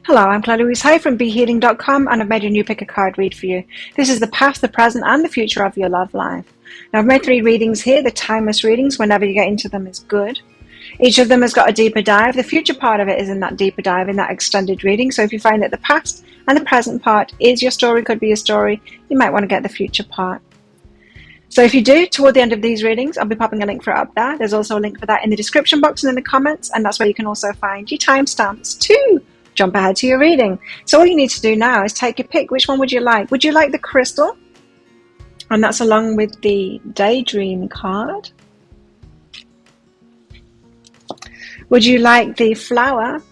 Hello, I'm Claire Louise Hay from BeHealing.com, and I've made a new pick a card read for you. This is the past, the present, and the future of your love life. Now, I've made 3 readings here. The timeless readings, whenever you get into them, is good. Each of them has got a deeper dive. The future part of it is in that deeper dive, in that extended reading. So if you find that the past and the present part is your story, could be your story, you might want to get the future part. So if you do, toward the end of these readings, I'll be popping a link for it up there. There's also a link for that in the description box and in the comments, and that's where you can also find your timestamps too. Jump ahead to your reading. So all you need to do now is take your pick. Which one would you like? Would you like the crystal? And that's along with the daydream card. Would you like the flower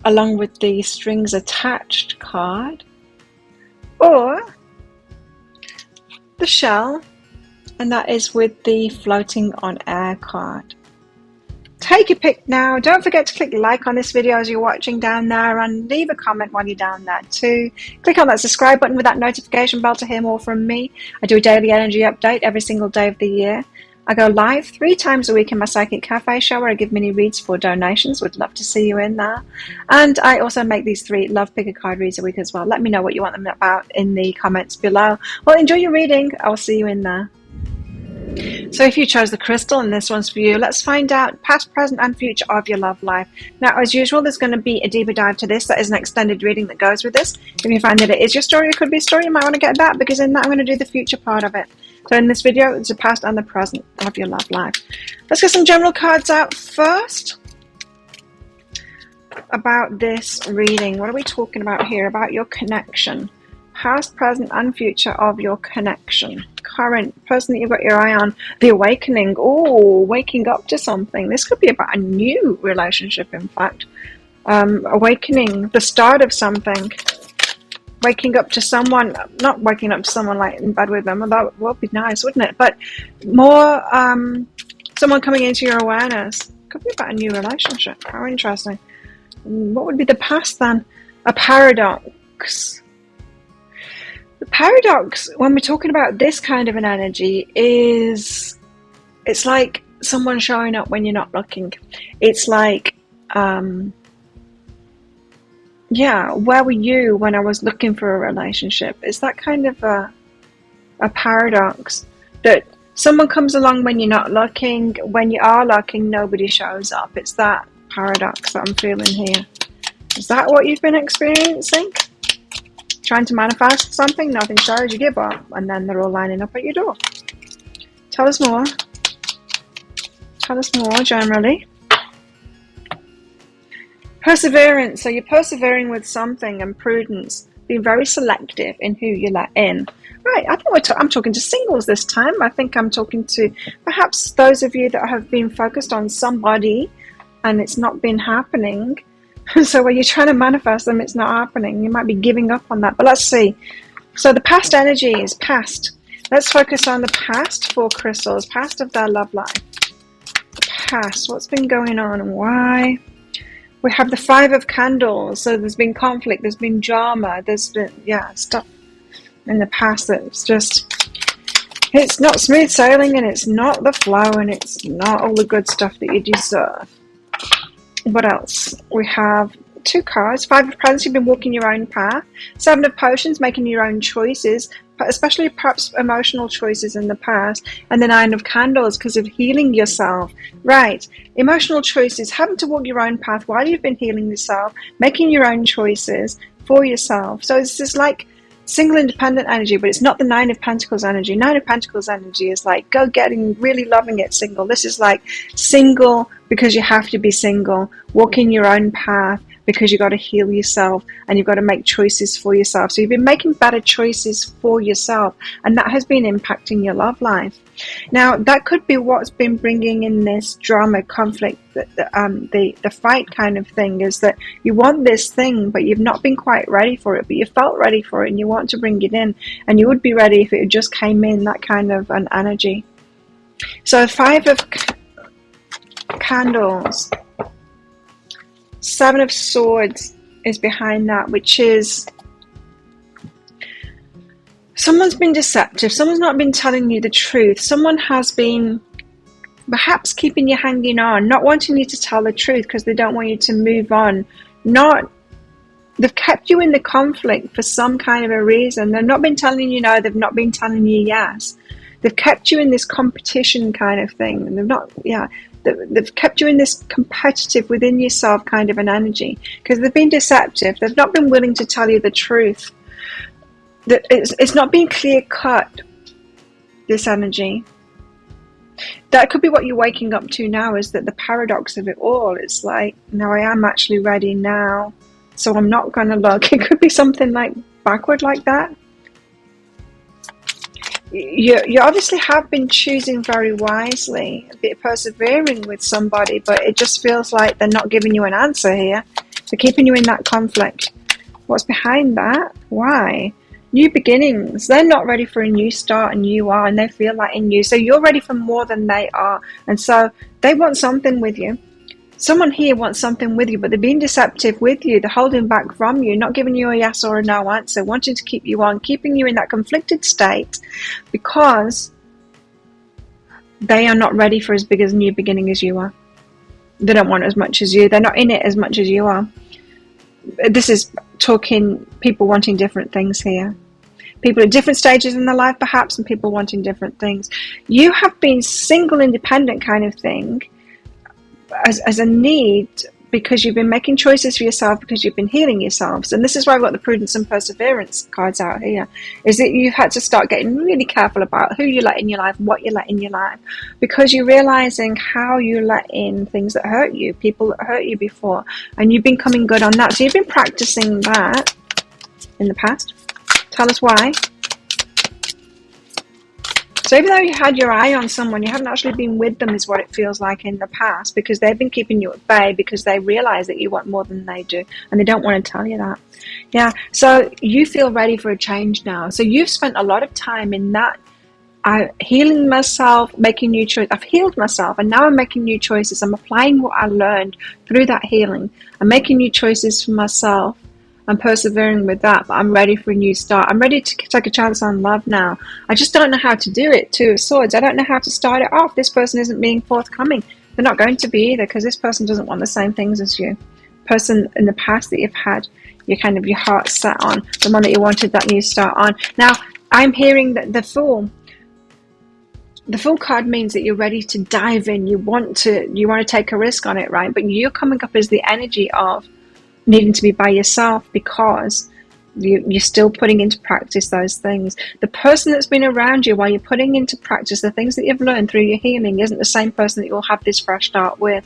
along with the strings attached card? Or the shell, and that is with the floating on air card. Take your pick now. Don't forget to click like on this video as you're watching down there, and leave a comment while you're down there too. Click on that subscribe button with that notification bell to hear more from me. I do a daily energy update every single day of the year. I go live 3 times a week in my Psychic Cafe show where I give mini reads for donations. Would love to see you in there. And I also make these 3 Love Pick a Card reads a week as well. Let me know what you want them about in the comments below. Well, enjoy your reading. I'll see you in there. So if you chose the crystal and this one's for you, let's find out past, present and future of your love life. Now, as usual, there's going to be a deeper dive to this. That is an extended reading that goes with this. If you find that it is your story, it could be a story, you might want to get that, because in that I'm going to do the future part of it. So in this video, it's the past and the present of your love life. Let's get some general cards out first. About this reading, what are we talking about here? About your connection. Past, present and future of your connection. Current person that you've got your eye on. The awakening. Oh, waking up to something. This could be about a new relationship, in fact. Awakening, the start of something. Waking up to someone, not waking up to someone like in bed with them, that would be nice, wouldn't it? But more someone coming into your awareness. Could be about a new relationship. How interesting. What would be the past then? A paradox. The paradox, when we're talking about this kind of an energy, is it's like someone showing up when you're not looking. It's like, yeah, where were you when I was looking for a relationship? Is that kind of a paradox, that someone comes along when you're not looking, when you are looking, nobody shows up. It's that paradox that I'm feeling here. Is that what you've been experiencing? Trying to manifest something, nothing shows, you give up, and then they're all lining up at your door. Tell us more. Tell us more, generally. Perseverance. So you're persevering with something, and prudence. Being very selective in who you let in. Right, I think I'm talking to singles this time. I think I'm talking to perhaps those of you that have been focused on somebody, and it's not been happening. So when you're trying to manifest them, it's not happening. You might be giving up on that. But let's see. So the past energy is past. Let's focus on the past for crystals. Past of their love life. Past. What's been going on and why? We have the 5 of Candles. So there's been conflict. There's been drama. There's been, stuff in the past that's just... It's not smooth sailing, and it's not the flow, and it's not all the good stuff that you deserve. What else? We have 2 cards. 5 of Pentacles, you've been walking your own path. 7 of Potions, making your own choices, especially perhaps emotional choices in the past. And the 9 of Candles, because of healing yourself. Right. Emotional choices, having to walk your own path while you've been healing yourself, making your own choices for yourself. So it's just like single independent energy, but it's not the 9 of Pentacles energy. 9 of Pentacles energy is like go getting, really loving it single. This is like single because you have to be single, walking your own path because you've got to heal yourself and you've got to make choices for yourself. So you've been making better choices for yourself, and that has been impacting your love life. Now, that could be what's been bringing in this drama, conflict, the fight kind of thing, is that you want this thing, but you've not been quite ready for it, but you felt ready for it and you want to bring it in, and you would be ready if it just came in, that kind of an energy. So 5 of Candles, 7 of Swords is behind that, which is someone's been deceptive. Someone's not been telling you the truth. Someone has been perhaps keeping you hanging on, not wanting you to tell the truth because they don't want you to move on, not They've kept you in the conflict for some kind of a reason. They've not been telling you no, they've not been telling you yes. They've kept you in this competition kind of thing. And they've kept you in this competitive within yourself kind of an energy, because they've been deceptive. They've not been willing to tell you the truth. That it's not been clear cut, this energy. That could be what you're waking up to now, is that the paradox of it all. It's like, no, I am actually ready now, so I'm not going to look. It could be something like backward like that. You obviously have been choosing very wisely, a bit persevering with somebody, but it just feels like they're not giving you an answer here. They're keeping you in that conflict. What's behind that? Why? New beginnings. They're not ready for a new start, and you are, and they feel that in you. So you're ready for more than they are. And so they want something with you. Someone here wants something with you, but they're being deceptive with you. They're holding back from you, not giving you a yes or a no answer, wanting to keep you on, keeping you in that conflicted state, because they are not ready for as big as a new beginning as you are. They don't want as much as you. They're not in it as much as you are. This is talking people wanting different things here. People at different stages in their life, perhaps, and people wanting different things. You have been single, independent kind of thing, as a need, because you've been making choices for yourself, because you've been healing yourselves. And this is why I've got the prudence and perseverance cards out here, is that you've had to start getting really careful about who you let in your life, what you let in your life, because you're realizing how you let in things that hurt you, people that hurt you before, and you've been coming good on that. So you've been practicing that in the past. Tell us why. So even though you had your eye on someone, you haven't actually been with them, is what it feels like in the past, because they've been keeping you at bay, because they realize that you want more than they do, and they don't want to tell you that. Yeah, so you feel ready for a change now. So you've spent a lot of time in that, healing myself, making new choices. I've healed myself, and now I'm making new choices. I'm applying what I learned through that healing. I'm making new choices for myself. I'm persevering with that, but I'm ready for a new start. I'm ready to take a chance on love now. I just don't know how to do it. Two of Swords. I don't know how to start it off. This person isn't being forthcoming. They're not going to be either, because this person doesn't want the same things as you. Person in the past that you've had your heart set on, the one that you wanted that new start on. Now, I'm hearing that the Fool. The Fool card means that you're ready to dive in. You want to take a risk on it, right? But you're coming up as the energy of needing to be by yourself, because you're still putting into practice those things. The person that's been around you while you're putting into practice the things that you've learned through your healing isn't the same person that you'll have this fresh start with.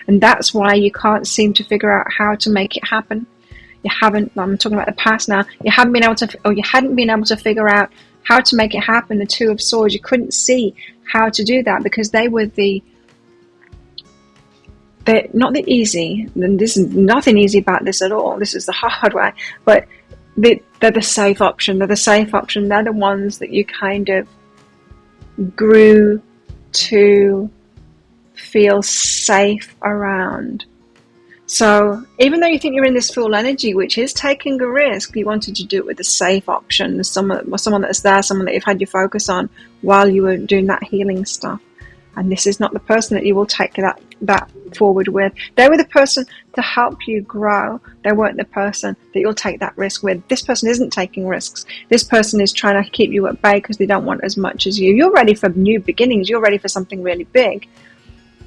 And that's why you can't seem to figure out how to make it happen. You haven't, I'm talking about the past now, you hadn't been able to figure out how to make it happen. The Two of Swords, you couldn't see how to do that, because they were they're not the easy, and there's nothing easy about this at all. This is the hard way, but they're the safe option. They're the safe option. They're the ones that you kind of grew to feel safe around. So even though you think you're in this Fool energy, which is taking a risk, you wanted to do it with a safe option, someone that's there, someone that you've had your focus on while you were doing that healing stuff. And this is not the person that you will take that forward with. They were the person to help you grow. They weren't the person that you'll take that risk with. This person isn't taking risks. This person is trying to keep you at bay because they don't want as much as you. You're ready for new beginnings. You're ready for something really big.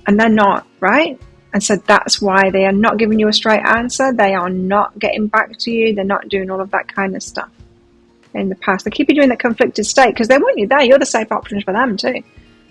And they're not, right? And so that's why they are not giving you a straight answer. They are not getting back to you. They're not doing all of that kind of stuff in the past. They keep you in that conflicted state because they want you there. You're the safe option for them too.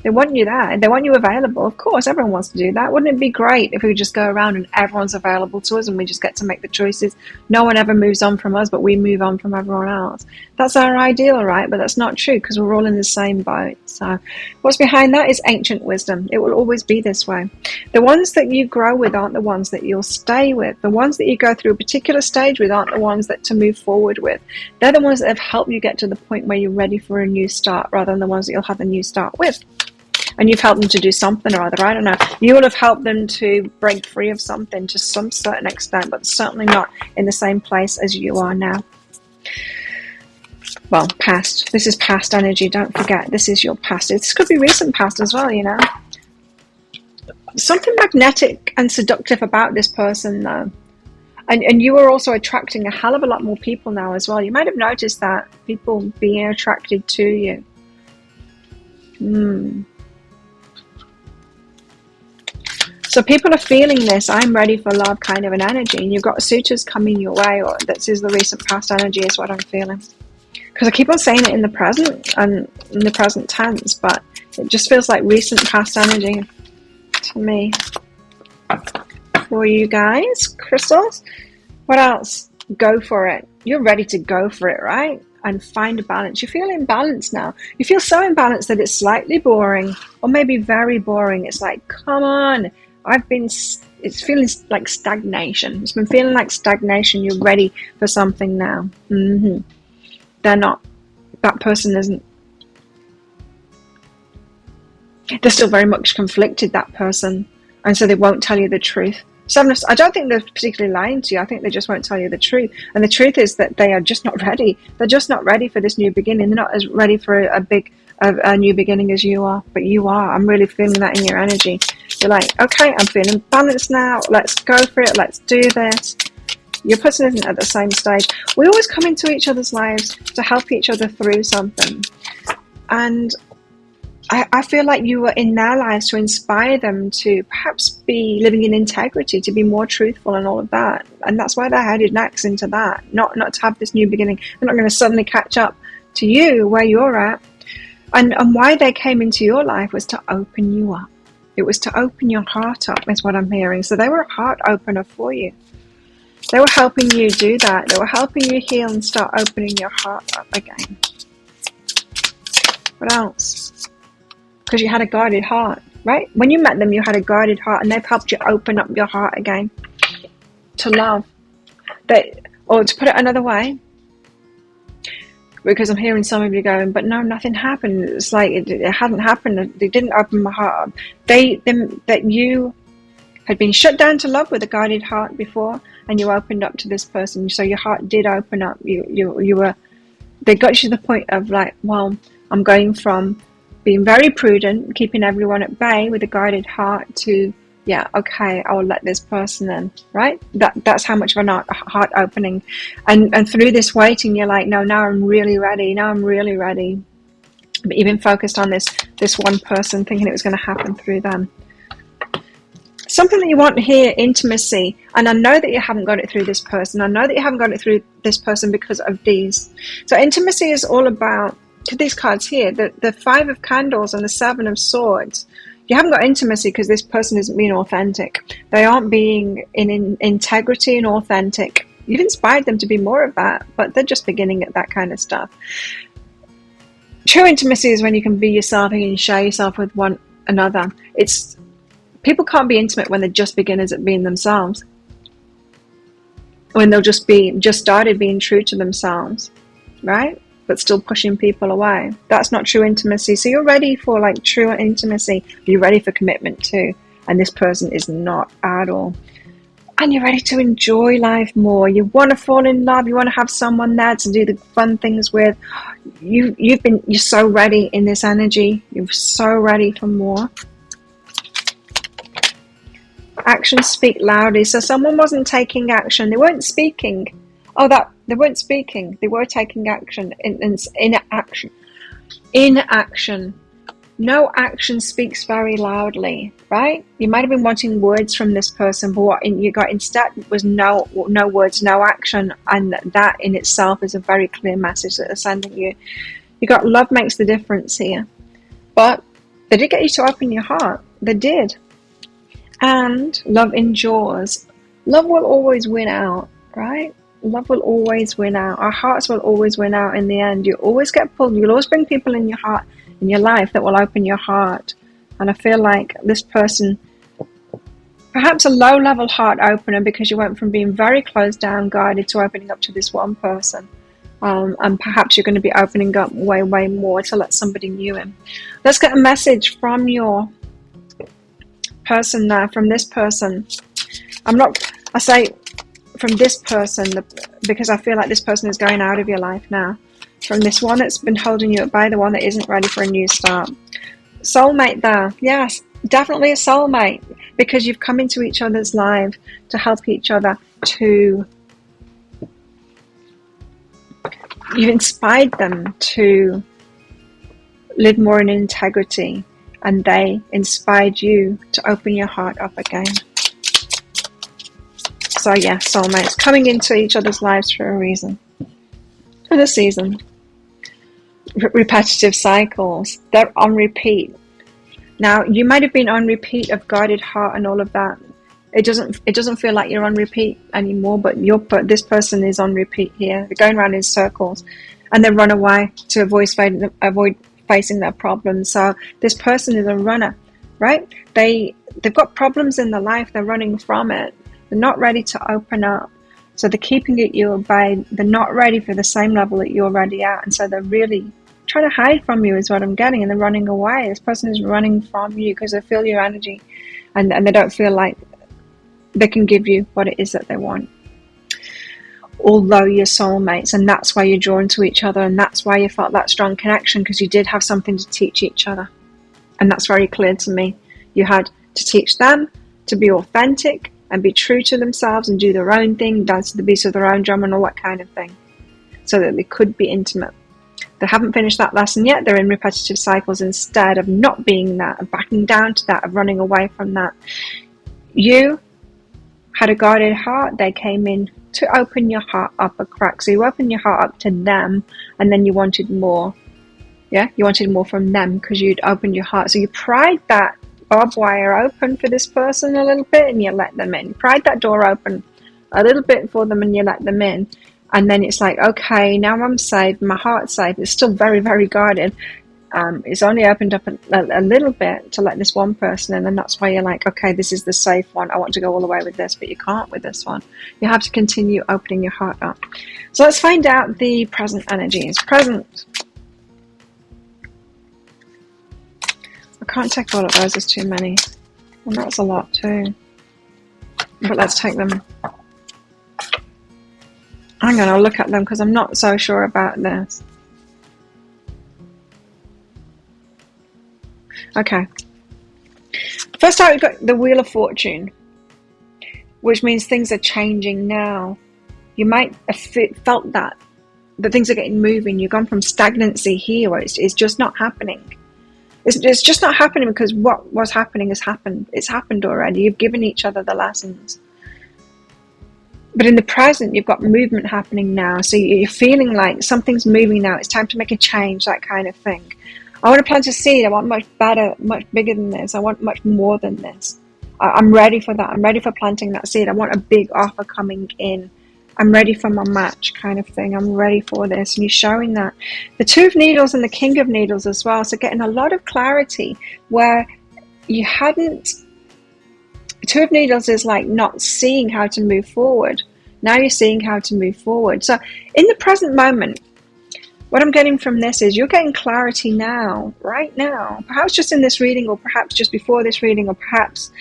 They want you there. They want you available. Of course, everyone wants to do that. Wouldn't it be great if we could just go around and everyone's available to us and we just get to make the choices? No one ever moves on from us, but we move on from everyone else. That's our ideal, right? But that's not true because we're all in the same boat. So what's behind that is ancient wisdom. It will always be this way. The ones that you grow with aren't the ones that you'll stay with. The ones that you go through a particular stage with aren't the ones that to move forward with. They're the ones that have helped you get to the point where you're ready for a new start rather than the ones that you'll have a new start with. And you've helped them to do something or other. I don't know. You will have helped them to break free of something to some certain extent, but certainly not in the same place as you are now. Well, past. This is past energy. Don't forget, this is your past. This could be recent past as well, you know. Something magnetic and seductive about this person, though. And you are also attracting a hell of a lot more people now as well. You might have noticed that, people being attracted to you. So people are feeling this I'm ready for love kind of an energy, and you've got suitors coming your way, or this is the recent past energy is what I'm feeling. Because I keep on saying it in the present and in the present tense, but it just feels like recent past energy to me. For you guys, crystals, what else? Go for it. You're ready to go for it, right? And find a balance. You feel imbalanced now. You feel so imbalanced that it's slightly boring, or maybe very boring. It's like, come on. It's feeling like stagnation. It's been feeling like stagnation. You're ready for something now. They're not. That person isn't. They're still very much conflicted, that person. And so they won't tell you the truth. I don't think they're particularly lying to you. I think they just won't tell you the truth. And the truth is that they are just not ready. They're just not ready for this new beginning. They're not as ready for a new beginning as you are. But you are. I'm really feeling that in your energy. You're like, okay, I'm feeling balanced now. Let's go for it. Let's do this. Your person isn't at the same stage. We always come into each other's lives to help each other through something. And I feel like you were in their lives to inspire them to perhaps be living in integrity, to be more truthful and all of that. And that's why they're headed next into that, not to have this new beginning. They're not going to suddenly catch up to you where you're at. And why they came into your life was to open you up. It was to open your heart up, is what I'm hearing. So they were a heart opener for you. They were helping you do that. They were helping you heal and start opening your heart up again. What else? Because you had a guarded heart, right? When you met them, you had a guarded heart, and they've helped you open up your heart again to love. Or to put it another way, because I'm hearing some of you going, but no, nothing happened. It's like it hadn't happened. They didn't open my heart up. That you had been shut down to love with a guarded heart before, and you opened up to this person. So your heart did open up. You were. They got you to the point of like, well, I'm going from being very prudent, keeping everyone at bay with a guarded heart, to, yeah, okay, I'll let this person in, right? That's how much of a heart opening. And through this waiting, you're like, no, now I'm really ready. Now I'm really ready. But you've been focused on this one person, thinking it was going to happen through them. Something that you want here, intimacy. And I know that you haven't got it through this person. I know that you haven't got it through this person because of these. So intimacy is all about, to these cards here, the Five of Candles and the Seven of Swords. You haven't got intimacy because this person isn't being authentic. They aren't being in integrity and authentic. You've inspired them to be more of that, but they're just beginning at that kind of stuff. True intimacy is when you can be yourself and you can share yourself with one another. People can't be intimate when they're just beginners at being themselves. When they'll just started being true to themselves, right? But still pushing people away. That's not true intimacy. So you're ready for like true intimacy. You're ready for commitment too. And this person is not at all. And you're ready to enjoy life more. You want to fall in love. You want to have someone there to do the fun things with. You're so ready in this energy. You're so ready for more. Actions speak loudly. So someone wasn't taking action. They weren't speaking. They weren't speaking. They were taking action. In action. No action speaks very loudly, right? You might have been wanting words from this person, but what you got instead was no words, no action, and that in itself is a very clear message that they're sending you. You got love makes the difference here, but they did get you to open your heart. They did, and love endures. Love will always win out, right? Love will always win out. Our hearts will always win out in the end. You always get pulled. You'll always bring people in your heart, in your life, that will open your heart. And I feel like this person, perhaps a low-level heart opener, because you went from being very closed down, guarded, to opening up to this one person. And perhaps you're going to be opening up way, way more to let somebody new in. Let's get a message from your person there, from this person. I say from this person because I feel like this person is going out of your life now. From this one that's been holding you up by, the one that isn't ready for a new start. Soulmate there. Yes, definitely a soulmate, because you've come into each other's life to help each other. to, you've inspired them to live more in integrity, and they inspired you to open your heart up again. So yeah, soulmates coming into each other's lives for a reason, for the season. Repetitive cycles, they're on repeat. Now, you might have been on repeat of guarded heart and all of that. It doesn't feel like you're on repeat anymore, but this person is on repeat here. They're going around in circles, and they run away to avoid facing their problems. So this person is a runner, right? They've got problems in their life. They're running from it. They're not ready to open up. So they're keeping it you obey. They're not ready for the same level that you're already at. And so they're really trying to hide from you is what I'm getting. And they're running away. This person is running from you because they feel your energy. And they don't feel like they can give you what it is that they want. Although you're soulmates, and that's why you're drawn to each other, and that's why you felt that strong connection, because you did have something to teach each other. And that's very clear to me. You had to teach them to be authentic and be true to themselves and do their own thing, dance to the beats of their own drum and all that kind of thing, so that they could be intimate. They haven't finished that lesson yet. They're in repetitive cycles instead of not being that, of backing down to that, of running away from that. You had a guarded heart. They came in to open your heart up a crack. So you opened your heart up to them, and then you wanted more. Yeah, you wanted more from them because you'd opened your heart. So you pried that barbed wire open for this person a little bit, and you let them in. You pried that door open a little bit for them, and you let them in. And then it's like, okay, now I'm safe. My heart's safe. It's still very, very guarded. It's only opened up a little bit to let this one person in, and that's why you're like, okay, this is the safe one. I want to go all the way with this, but you can't with this one. You have to continue opening your heart up. So let's find out the present energies. Present. I can't take all of those, there's too many. And that's a lot too. But let's take them. Hang on, I'll look at them because I'm not so sure about this. Okay. First out, we've got the Wheel of Fortune, which means things are changing now. You might have felt that things are getting moving. You've gone from stagnancy here, where it's just not happening. It's just not happening because what was happening has happened. It's happened already. You've given each other the lessons. But in the present, you've got movement happening now. So you're feeling like something's moving now. It's time to make a change, that kind of thing. I want to plant a seed. I want much better, much bigger than this. I want much more than this. I'm ready for that. I'm ready for planting that seed. I want a big offer coming in. I'm ready for my match, kind of thing. I'm ready for this. And you're showing that. The Two of Needles and the King of Needles as well. So getting a lot of clarity where you hadn't. Two of Needles is like not seeing how to move forward. Now you're seeing how to move forward. So in the present moment, what I'm getting from this is you're getting clarity now, right now, perhaps just in this reading, or perhaps just before this reading, or perhaps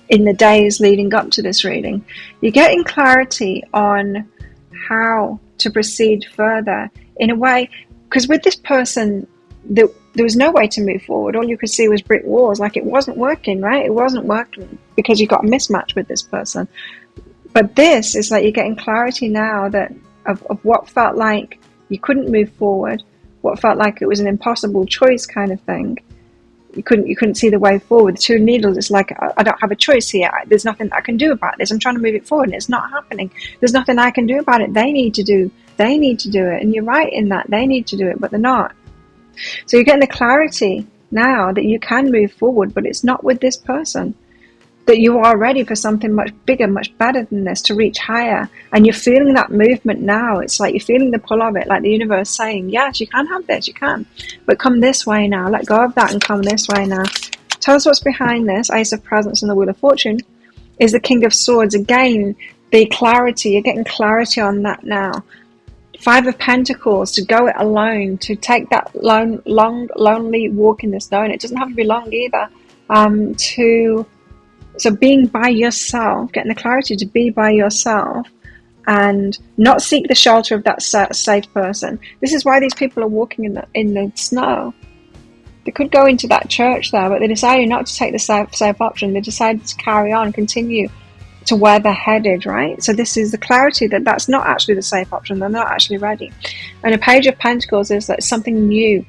in the days leading up to this reading. You're getting clarity on how to proceed further in a way, because with this person, there was no way to move forward. All you could see was brick walls, like it wasn't working, right? It wasn't working because you got a mismatch with this person. But this is like you're getting clarity now that of what felt like you couldn't move forward, what felt like it was an impossible choice kind of thing. You couldn't see the way forward. The Two Needles, it's like, I don't have a choice here. There's nothing I can do about this. I'm trying to move it forward and it's not happening. There's nothing I can do about it. They need to do it. And you're right in that. They need to do it, but they're not. So you're getting the clarity now that you can move forward, but it's not with this person. That you are ready for something much bigger, much better than this, to reach higher. And you're feeling that movement now. It's like you're feeling the pull of it, like the universe saying, yes, you can have this, you can. But come this way now. Let go of that and come this way now. Tell us what's behind this. Ace of Presents and the Wheel of Fortune is the King of Swords. Again, the clarity. You're getting clarity on that now. Five of Pentacles, to go it alone, to take that long, lonely walk in the snow. And it doesn't have to be long either. So being by yourself, getting the clarity to be by yourself and not seek the shelter of that safe person. This is why these people are walking in the snow. They could go into that church there, but they decided not to take the safe option. They decided to carry on, continue to where they're headed, right? So this is the clarity that that's not actually the safe option. They're not actually ready. And a Page of Pentacles is like something new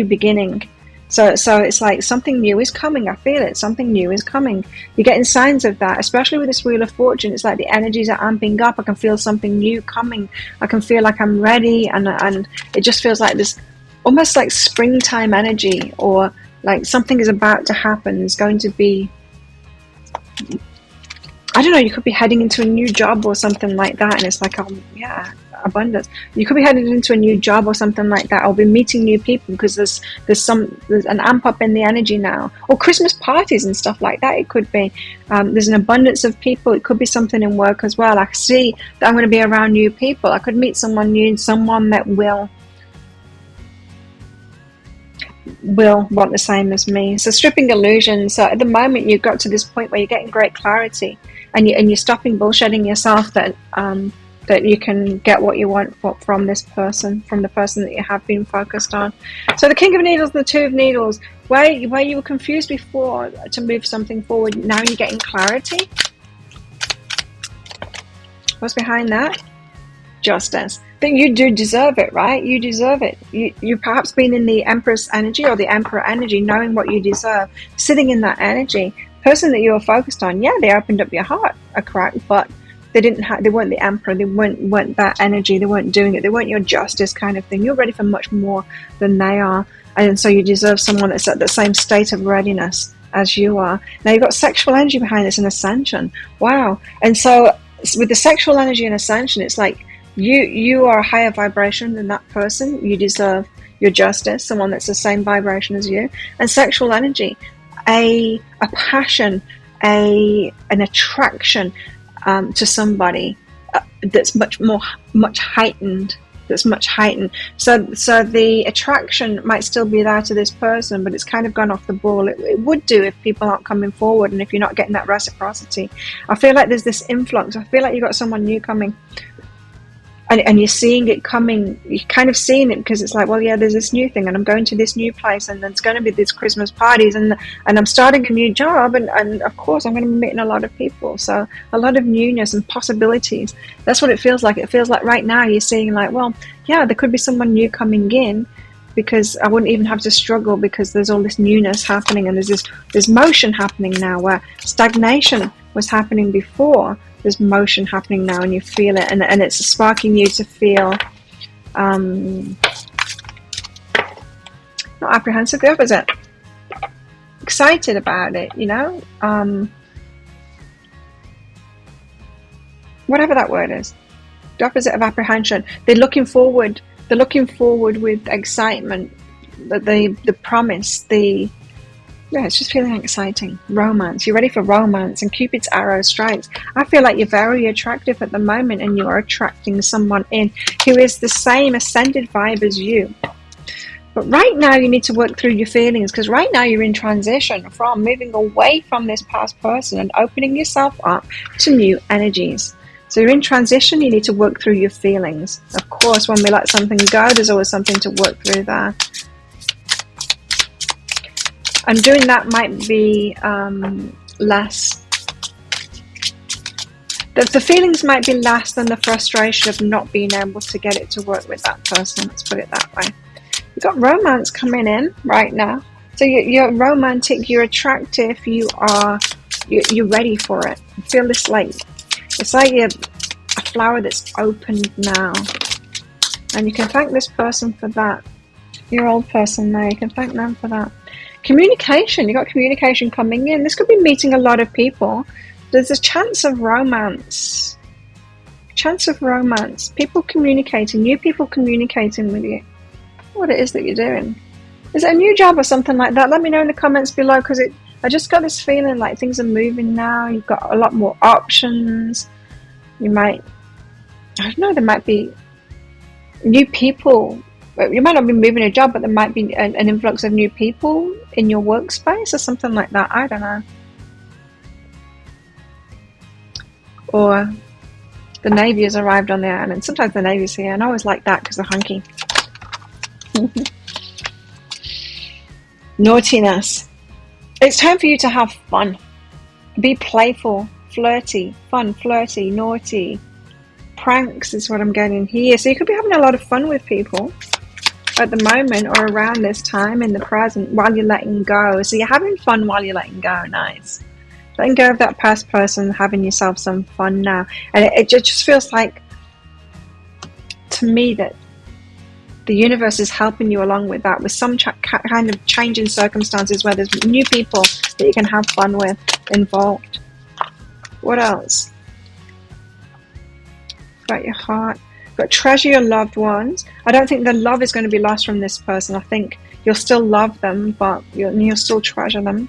beginning. So it's like something new is coming. I feel it. Something new is coming. You're getting signs of that, especially with this Wheel of Fortune. It's like the energies are amping up. I can feel something new coming. I can feel like I'm ready, and it just feels like this, almost like springtime energy, or like something is about to happen. It's going to be, I don't know, you could be heading into a new job or something like that, and it's like, oh yeah, abundance. You could be heading into a new job or something like that, or be meeting new people, because there's an amp up in the energy now, or Christmas parties and stuff like that. It could be there's an abundance of people. It could be something in work as well. I see that I'm going to be around new people. I could meet someone new, someone that will want the same as me. So stripping illusions. So at the moment you've got to this point where you're getting great clarity, and you're stopping bullshitting yourself that you can get what you want from this person, from the person that you have been focused on. So the King of Needles, the Two of Needles, where you were confused before to move something forward, now you're getting clarity. What's behind that? Justice. That you do deserve it, right? You deserve it. You perhaps been in the Empress energy or the Emperor energy, knowing what you deserve, sitting in that energy. Person that you were focused on, yeah, they opened up your heart a crack, but they weren't the Emperor. They weren't that energy. They weren't doing it. They weren't your justice kind of thing. You're ready for much more than they are, and so you deserve someone that's at the same state of readiness as you are. Now you've got sexual energy behind this, and ascension. Wow. And so with the sexual energy and ascension, it's like you are a higher vibration than that person. You deserve your justice, someone that's the same vibration as you. And sexual energy, a passion, an attraction to somebody that's much heightened. So the attraction might still be there to this person, but it's kind of gone off the ball. It would do if people aren't coming forward, and if you're not getting that reciprocity. I feel like there's this influx. I feel like you've got someone new coming. And you're seeing it coming, you're kind of seeing it, because it's like, well, yeah, there's this new thing, and I'm going to this new place, and there's going to be these Christmas parties, and I'm starting a new job, and of course I'm going to be meeting a lot of people. So a lot of newness and possibilities. That's what it feels like. It feels like right now you're seeing like, well, yeah, there could be someone new coming in, because I wouldn't even have to struggle, because there's all this newness happening, and there's motion happening now, where stagnation was happening before. There's motion happening now, and you feel it, and it's sparking you to feel not apprehensive, the opposite, excited about it, whatever that word is, the opposite of apprehension. They're looking forward with excitement, the promise, it's just feeling exciting. Romance. You're ready for romance, and Cupid's arrow strikes. I feel like you're very attractive at the moment, and you're attracting someone in who is the same ascended vibe as you. But right now you need to work through your feelings, because right now you're in transition from moving away from this past person and opening yourself up to new energies. So you're in transition. You need to work through your feelings. Of course, when we let something go, there's always something to work through there. And doing that might be less. The feelings might be less than the frustration of not being able to get it to work with that person. Let's put it that way. You've got romance coming in right now. So you're romantic, you're attractive, you're ready for it. You feel this like, it's like you're a flower that's opened now. And you can thank this person for that. Your old person there, you can thank them for that. Communication, you got communication coming in. This could be meeting a lot of people. There's a chance of romance. People communicating, new people communicating with you. What it is that you're doing. Is it a new job or something like that? Let me know in the comments below, because I just got this feeling like things are moving now. You've got a lot more options. You might, I don't know, there might be new people. You might not be moving a job, but there might be an influx of new people in your workspace or something like that. I don't know. Or the Navy has arrived on the island. Sometimes the Navy's here, and I always like that because they're hunky. Naughtiness. It's time for you to have fun. Be playful. flirty, fun, flirty, naughty. Pranks is what I'm getting here. So you could be having a lot of fun with people at the moment or around this time in the present while you're letting go. So you're having fun while you're letting go. Nice. Letting go of that past person, having yourself some fun now. And it just feels like, to me, that the universe is helping you along with that, with some kind of change in circumstances where there's new people that you can have fun with involved. What else? Got your heart. Got treasure your loved ones. I don't think the love is going to be lost from this person. I think you'll still love them, but you'll still treasure them.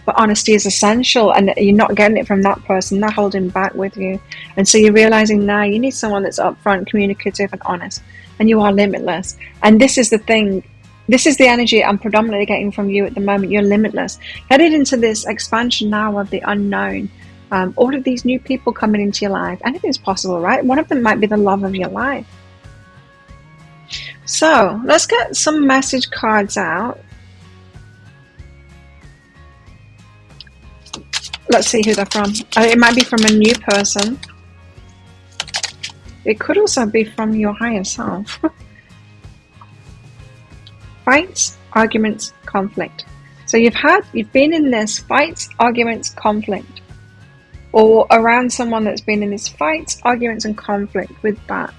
But honesty is essential, and you're not getting it from that person. They're holding back with you. And so you're realizing now you need someone that's upfront, communicative, and honest. And you are limitless. And this is the thing. This is the energy I'm predominantly getting from you at the moment. You're limitless. Headed into this expansion now of the unknown. All of these new people coming into your life. Anything's possible, right? One of them might be the love of your life. So let's get some message cards out. Let's see who they're from. It might be from a new person. It could also be from your higher self. Fights, arguments, conflict. So you've been in this fights, arguments, conflict. Or around someone that's been in this fights, arguments, and conflict with that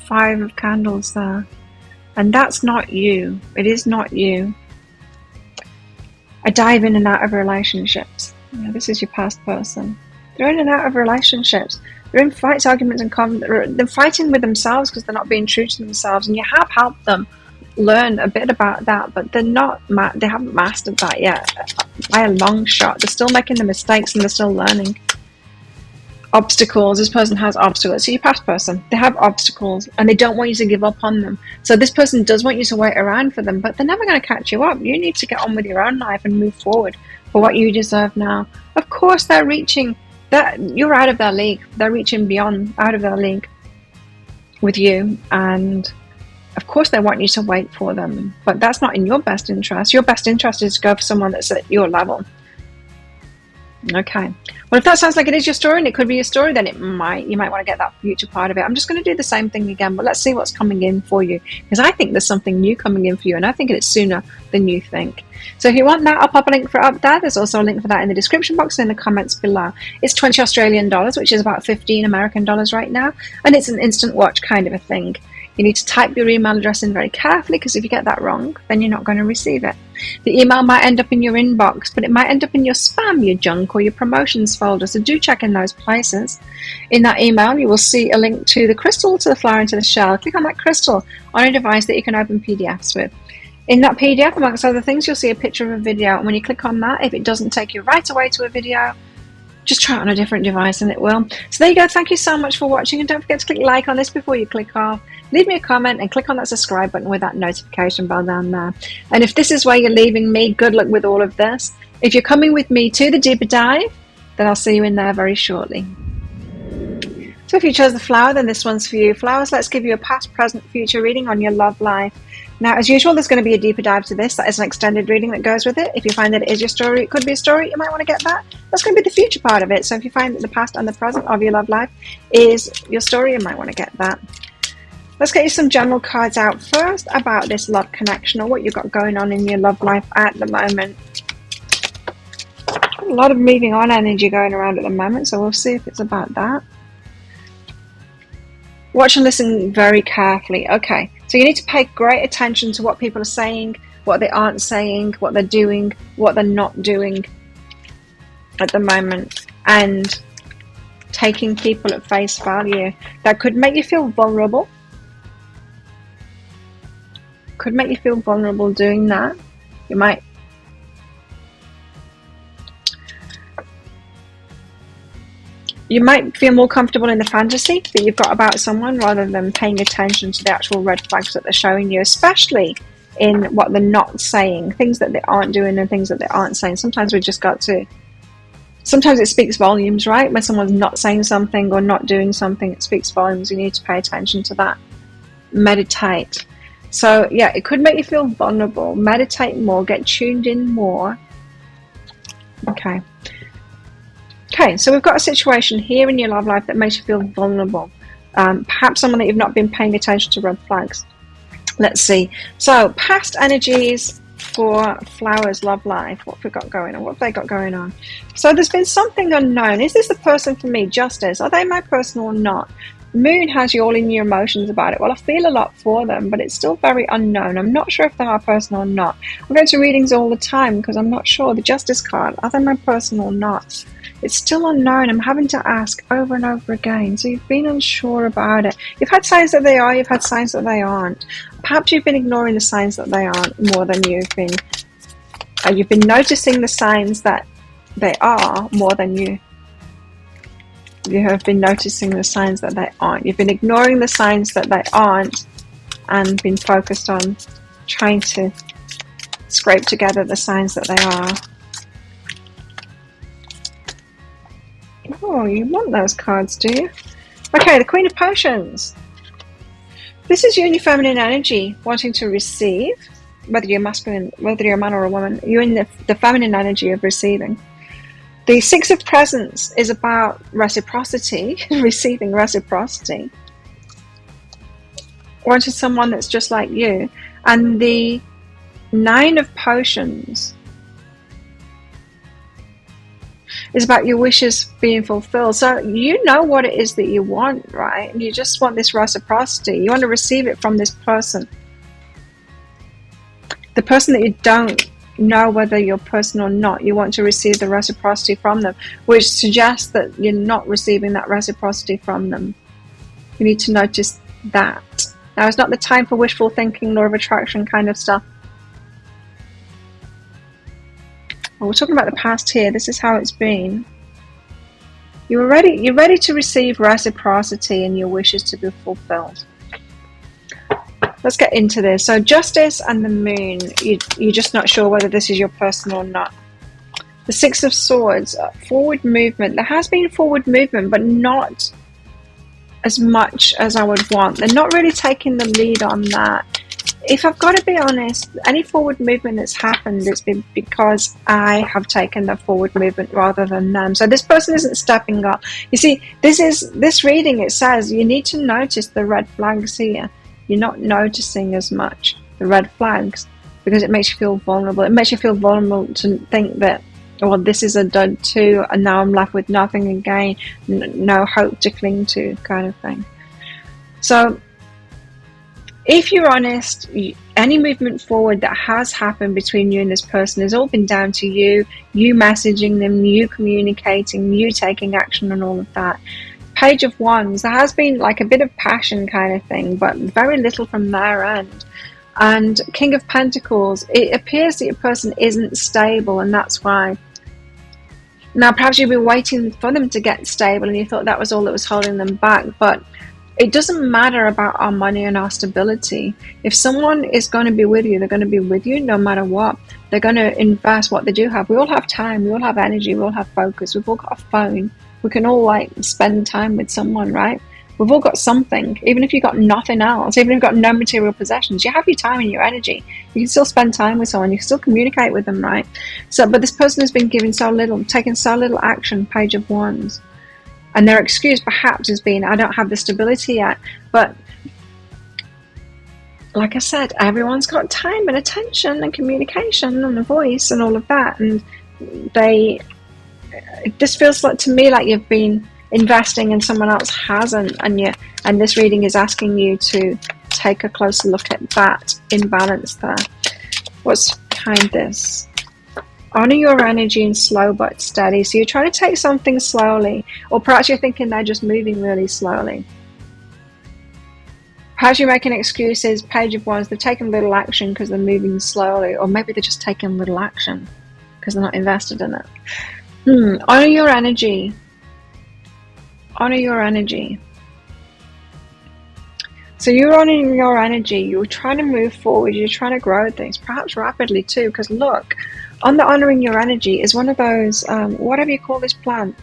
5 of candles there. And that's not you. It is not you. I dive in and out of relationships. This is your past person. They're in and out of relationships. They're in fights, arguments, and conflict. They're fighting with themselves because they're not being true to themselves. And you have helped them learn a bit about that, but they haven't mastered that yet by a long shot. They're still making the mistakes and they're still learning. Obstacles. This person has obstacles. So your past person, they have obstacles and they don't want you to give up on them. So this person does want you to wait around for them, but they're never going to catch you up. You need to get on with your own life and move forward for what you deserve now. Of course, they're reaching that. You're out of their league. They're reaching beyond, out of their league with you, and of course they want you to wait for them, but that's not in your best interest. Your best interest is to go for someone that's at your level. Okay. Well, if that sounds like it is your story, and it could be your story, then you might want to get that future part of it. I'm just going to do the same thing again, but let's see what's coming in for you, because I think there's something new coming in for you, and I think it's sooner than you think. So if you want that, I'll pop a link for it up there. There's also a link for that in the description box and in the comments below. It's 20 Australian dollars, which is about 15 American dollars right now, and it's an instant watch kind of a thing. You need to type your email address in very carefully, because if you get that wrong, then you're not going to receive it. The email might end up in your inbox, but it might end up in your spam, your junk, or your promotions folder, so do check in those places. In that email, you will see a link to the crystal, to the flower, and to the shell. Click on that crystal on a device that you can open PDFs with. In that PDF, amongst other things, you'll see a picture of a video, and when you click on that, if it doesn't take you right away to a video, just try it on a different device and it will. So there you go. Thank you so much for watching, and don't forget to click like on this before you click off. Leave me a comment and click on that subscribe button with that notification bell down there. And if this is where you're leaving me, good luck with all of this. If you're coming with me to the deeper dive, then I'll see you in there very shortly. So if you chose the flower, then this one's for you. Flowers, let's give you a past, present, future reading on your love life. Now, as usual, there's going to be a deeper dive to this. That is an extended reading that goes with it. If you find that it is your story, it could be a story, you might want to get that. That's going to be the future part of it. So if you find that the past and the present of your love life is your story, you might want to get that. Let's get you some general cards out first about this love connection, or what you've got going on in your love life at the moment. A lot of moving on energy going around at the moment, so we'll see if it's about that. Watch and listen very carefully. Okay, so you need to pay great attention to what people are saying, what they aren't saying, what they're doing, what they're not doing at the moment, and taking people at face value. That could make you feel vulnerable. Could make you feel vulnerable doing that. You might feel more comfortable in the fantasy that you've got about someone rather than paying attention to the actual red flags that they're showing you, especially in what they're not saying, things that they aren't doing and things that they aren't saying. Sometimes it speaks volumes, right? When someone's not saying something or not doing something, it speaks volumes. You need to pay attention to that. Meditate. So yeah, it could make you feel vulnerable. Meditate more, get tuned in more. Okay, Okay, so we've got a situation here in your love life that makes you feel vulnerable. Perhaps someone that you've not been paying attention to red flags. Let's see. So past energies for Flowers love life. What have we got going on? What have they got going on? So there's been something unknown. Is this the person for me? Justice. Are they my person or not? Moon has you all in your emotions about it. Well, I feel a lot for them, but it's still very unknown. I'm not sure if they're my person or not. I go to readings all the time because I'm not sure. The Justice card, are they my person or not? It's still unknown. I'm having to ask over and over again. So you've been unsure about it. You've had signs that they are. You've had signs that they aren't. Perhaps you've been ignoring the signs that they aren't more than you've been noticing the signs that they are more than you have been noticing the signs that they aren't. You've been ignoring the signs that they aren't and been focused on trying to scrape together the signs that they are. Oh, you want those cards, do you? Okay, the Queen of Potions. This is you in your feminine energy, wanting to receive, whether you're masculine, whether you're a man or a woman. You're in the feminine energy of receiving. The Six of Presents is about reciprocity, receiving reciprocity. Wanting someone that's just like you. And the Nine of Potions is about your wishes being fulfilled. So you know what it is that you want, right? And you just want this reciprocity. You want to receive it from this person. The person that you don't know whether you're person or not, you want to receive the reciprocity from them, which suggests that you're not receiving that reciprocity from them. You need to notice that. Now, it's not the time for wishful thinking, law of attraction kind of stuff. Well, we're talking about the past here. This is how it's been. You're ready to receive reciprocity and your wishes to be fulfilled. Let's get into this. So Justice and the Moon, you're just not sure whether this is your person or not. The Six of Swords, forward movement. There has been forward movement, but not as much as I would want. They're not really taking the lead on that. If I've got to be honest, any forward movement that's happened, it's been because I have taken the forward movement rather than them. So this person isn't stepping up. You see, this reading, it says you need to notice the red flags here. You're not noticing as much the red flags because it makes you feel vulnerable. It makes you feel vulnerable to think that, well, this is a dud too, and now I'm left with nothing again, no hope to cling to, kind of thing. So if you're honest, any movement forward that has happened between you and this person has all been down to you messaging them, you communicating, you taking action and all of that. Page of Wands, there has been like a bit of passion kind of thing, but very little from their end. And King of Pentacles, it appears that your person isn't stable, and that's why. Now, perhaps you've been waiting for them to get stable and you thought that was all that was holding them back, but it doesn't matter about our money and our stability. If someone is going to be with you, they're going to be with you no matter what. They're going to invest what they do have. We all have time, we all have energy, we all have focus, we've all got a phone. We can all like spend time with someone, right? We've all got something. Even if you've got nothing else, even if you've got no material possessions, you have your time and your energy. You can still spend time with someone. You can still communicate with them, right? So, but this person has been given so little, taken so little action, Page of Wands. And their excuse perhaps has been, I don't have the stability yet. But like I said, everyone's got time and attention and communication and a voice and all of that. And it just feels like to me like you've been investing and someone else hasn't, and this reading is asking you to take a closer look at that imbalance there. What's behind this? Honor your energy and slow but steady. So you're trying to take something slowly, or perhaps you're thinking they're just moving really slowly. Perhaps you're making excuses. Page of Wands, they're taking little action because they're moving slowly, or maybe they're just taking little action because they're not invested in it. Honor your energy. Honor your energy. So you're honoring your energy. You're trying to move forward. You're trying to grow things, perhaps rapidly too. Because look, on the honoring your energy is one of those, whatever you call this plant,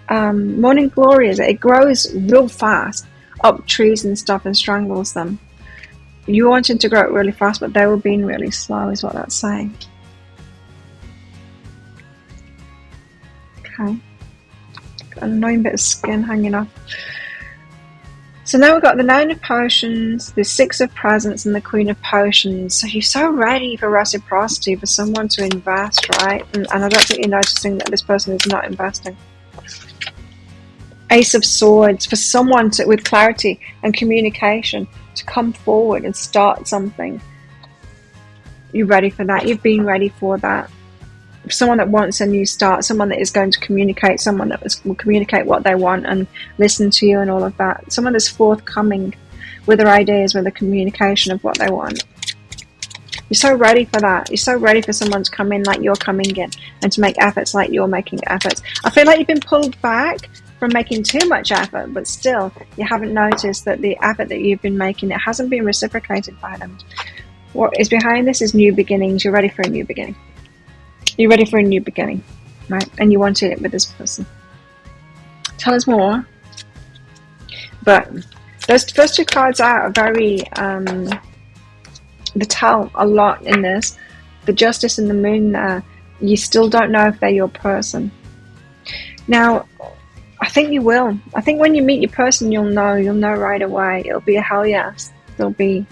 morning glories. It grows real fast up trees and stuff and strangles them. You wanted to grow it really fast, but they were being really slow, is what that's saying. Okay. an annoying bit of skin hanging off. So now we've got the Nine of Potions, the Six of Presents, and the Queen of Potions. So you're so ready for reciprocity, for someone to invest, right? And I don't think you're noticing that this person is not investing. Ace of Swords, for someone to, with clarity and communication, to come forward and start something. You're ready for that. You've been ready for that. Someone that wants a new start, someone that is going to communicate, someone that will communicate what they want and listen to you and all of that. Someone that's forthcoming with their ideas, with the communication of what they want. You're so ready for that. You're so ready for someone to come in like you're coming in and to make efforts like you're making efforts. I feel like you've been pulled back from making too much effort, but still you haven't noticed that the effort that you've been making, it hasn't been reciprocated by them. What is behind this is new beginnings. You're ready for a new beginning. You're ready for a new beginning, right? And you wanted it with this person. Tell us more. But those first two cards out are very, they tell a lot in this. The Justice and the Moon there, you still don't know if they're your person. Now, I think you will. I think when you meet your person, you'll know right away. It'll be a hell yes. There'll be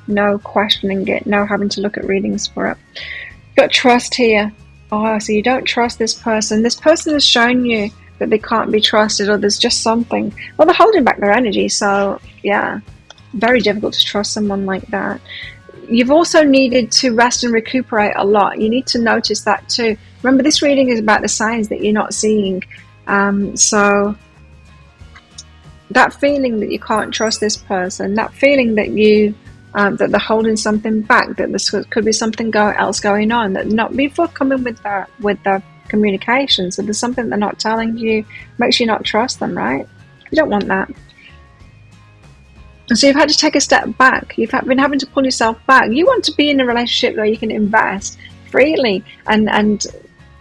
no questioning it, no having to look at readings for it. You've got trust here. Oh, so you don't trust this person. This person has shown you that they can't be trusted, or there's just something. Well, they're holding back their energy, so yeah, very difficult to trust someone like that. You've also needed to rest and recuperate a lot. You need to notice that too. Remember, this reading is about the signs that you're not seeing. So that feeling that you can't trust this person, that feeling that you that they're holding something back, that there could be something else going on, that not be forthcoming with their communication. So there's something they're not telling you, makes you not trust them, right? You don't want that. And so you've had to take a step back. You've been having to pull yourself back. You want to be in a relationship where you can invest freely and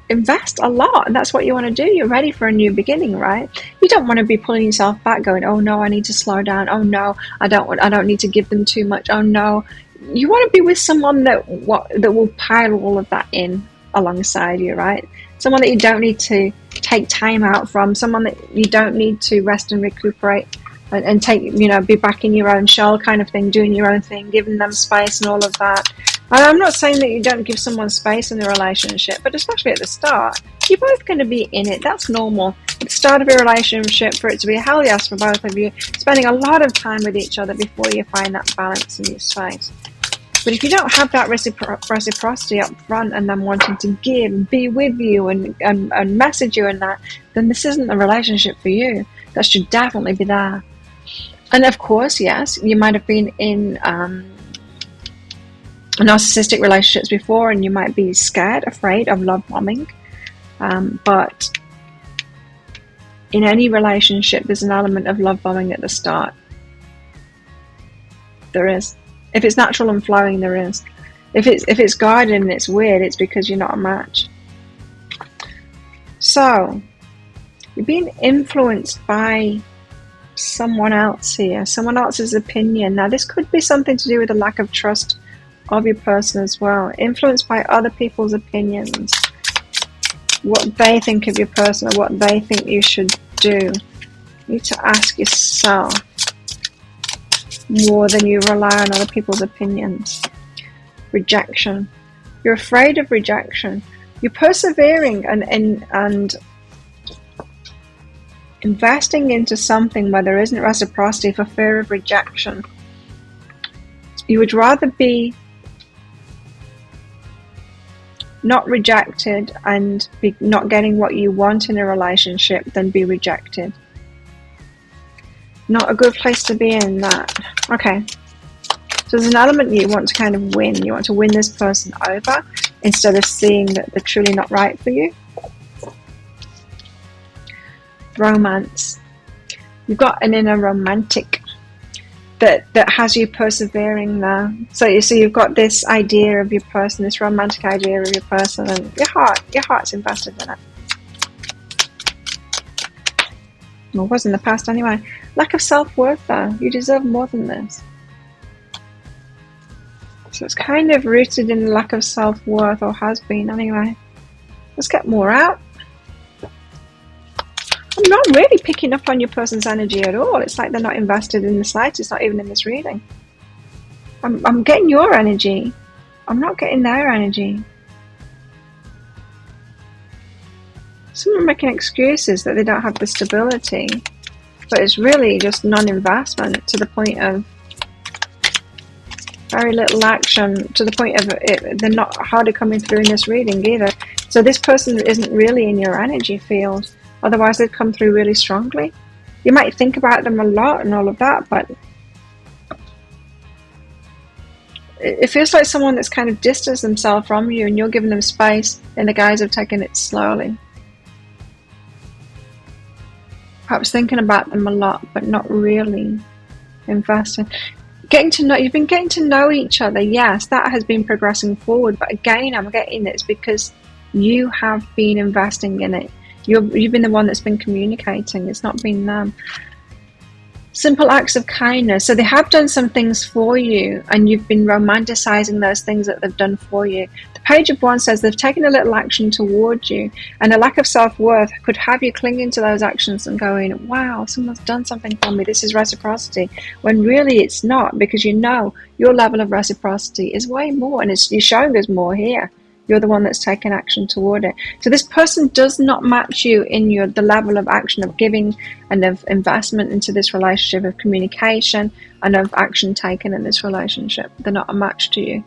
invest a lot, and that's what you want to do. You're ready for a new beginning, right? You don't want to be pulling yourself back going, oh no, I need to slow down, oh no, I don't need to give them too much, oh no. You want to be with someone that will pile all of that in alongside you, right? Someone that you don't need to take time out from, someone that you don't need to rest and recuperate and take, be back in your own shell kind of thing, doing your own thing, giving them space and all of that. And I'm not saying that you don't give someone space in a relationship, but especially at the start, you're both going to be in it. That's normal. At the start of a relationship, for it to be a hell yes for both of you, spending a lot of time with each other before you find that balance in your space. But if you don't have that reciprocity up front and them wanting to give and be with you and message you and that, then this isn't the relationship for you. That should definitely be there. And of course, yes, you might have been in narcissistic relationships before, and you might be scared, afraid of love bombing. But in any relationship, there's an element of love bombing at the start. There is. If it's natural and flowing, there is. If it's guarded and it's weird, it's because you're not a match. So you're being influenced by someone else here, someone else's opinion. Now, this could be something to do with a lack of trust of your person as well. Influenced by other people's opinions, what they think of your person or what they think you should do. You need to ask yourself more than you rely on other people's opinions. Rejection. You're afraid of rejection. You're persevering and investing into something where there isn't reciprocity for fear of rejection. You would rather be not rejected and be not getting what you want in a relationship than be rejected. Not a good place to be in that. Okay. So there's an element that you want to kind of win. You want to win this person over instead of seeing that they're truly not right for you. Romance. You've got an inner romantic that has you persevering there. So you've got this idea of your person, this romantic idea of your person, and your heart's invested in it. Well, it was in the past anyway. Lack of self-worth though. You deserve more than this. So it's kind of rooted in lack of self-worth, or has been anyway. Let's get more out. I'm not really picking up on your person's energy at all. It's like they're not invested in the slightest, not even in this reading. I'm getting your energy. I'm not getting their energy. Some are making excuses that they don't have the stability, but it's really just non-investment to the point of very little action, to the point of it, they're not hardly coming through in this reading either. So this person isn't really in your energy field. Otherwise, they'd come through really strongly. You might think about them a lot and all of that, but it feels like someone that's kind of distanced themselves from you, and you're giving them space in the guise of taking it slowly. Perhaps thinking about them a lot, but not really investing. You've been getting to know each other. Yes, that has been progressing forward. But again, I'm getting it's because you have been investing in it. You've been the one that's been communicating. It's not been them. Simple acts of kindness. So they have done some things for you, and you've been romanticizing those things that they've done for you. The Page of Wands says they've taken a little action towards you, and a lack of self-worth could have you clinging to those actions and going, wow, someone's done something for me. This is reciprocity. When really it's not, because you know your level of reciprocity is way more, and you're showing us more here. You're the one that's taken action toward it. So this person does not match you in the level of action of giving and of investment into this relationship, of communication and of action taken in this relationship. They're not a match to you.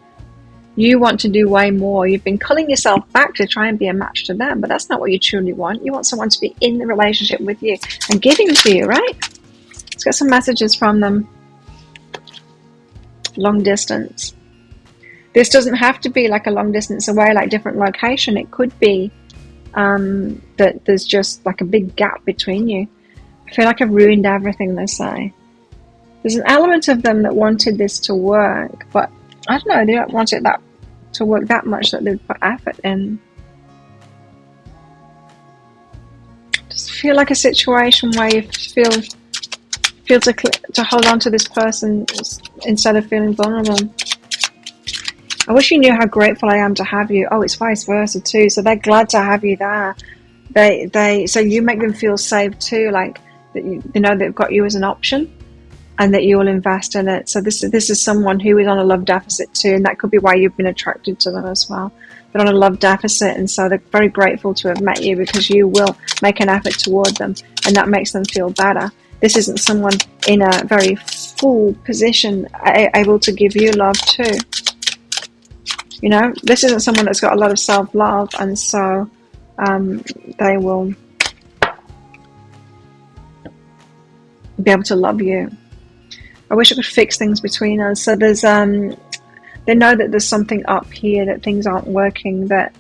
You want to do way more. You've been culling yourself back to try and be a match to them, but that's not what you truly want. You want someone to be in the relationship with you and giving to you, right? Let's get some messages from them. Long distance. This doesn't have to be like a long distance away, like different location. It could be that there's just like a big gap between you. I feel like I've ruined everything, they say. There's an element of them that wanted this to work, but I don't know, they don't want it to work that much that they'd put effort in. Just feel like a situation where you feel to hold on to this person instead of feeling vulnerable. I wish you knew how grateful I am to have you. Oh, it's vice versa too. So they're glad to have you there. So you make them feel safe too, like that you know they've got you as an option, and that you will invest in it. So this is someone who is on a love deficit too, and that could be why you've been attracted to them as well. They're on a love deficit, and so they're very grateful to have met you because you will make an effort toward them, and that makes them feel better. This isn't someone in a very full position able to give you love too. You know, this isn't someone that's got a lot of self-love, and so they will be able to love you. I wish I could fix things between us. So there's, they know that there's something up here, that things aren't working, that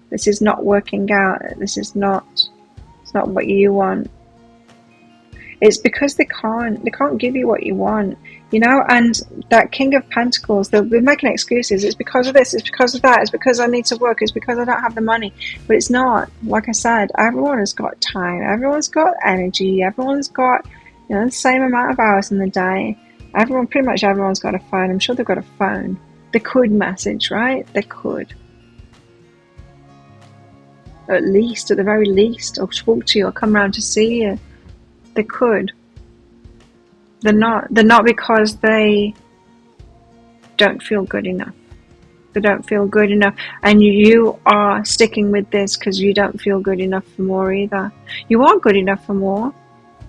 this is not working out, it's not what you want. It's because they can't give you what you want. You know, and that King of Pentacles, they'll be making excuses. It's because of this, it's because of that, it's because I need to work, it's because I don't have the money. But it's not. Like I said, everyone has got time, everyone's got energy, everyone's got, you know, the same amount of hours in the day. Pretty much everyone's got a phone. I'm sure they've got a phone. They could message, right? They could. At the very least, or talk to you, or come around to see you. They could. They're not because they don't feel good enough. They don't feel good enough, and you are sticking with this because you don't feel good enough for more either. You are good enough for more.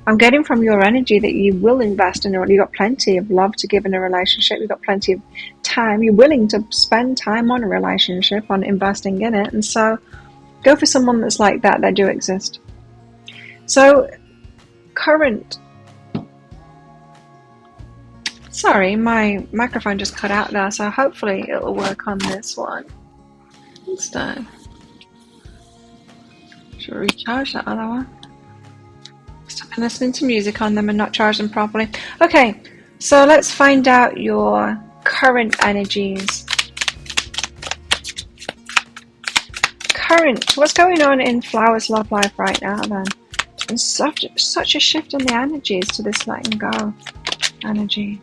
I'm getting from your energy that you will invest in it. You've got plenty of love to give in a relationship. You've got plenty of time. You're willing to spend time on a relationship, on investing in it, and so go for someone that's like that. They do exist. So current. Sorry, my microphone just cut out there, so hopefully it'll work on this one instead. Should we recharge that other one? I've been listening to music on them and not charged them properly. Okay, so let's find out your current energies. What's going on in Flower's love life right now then? There's such a shift in the energies to this letting go energy.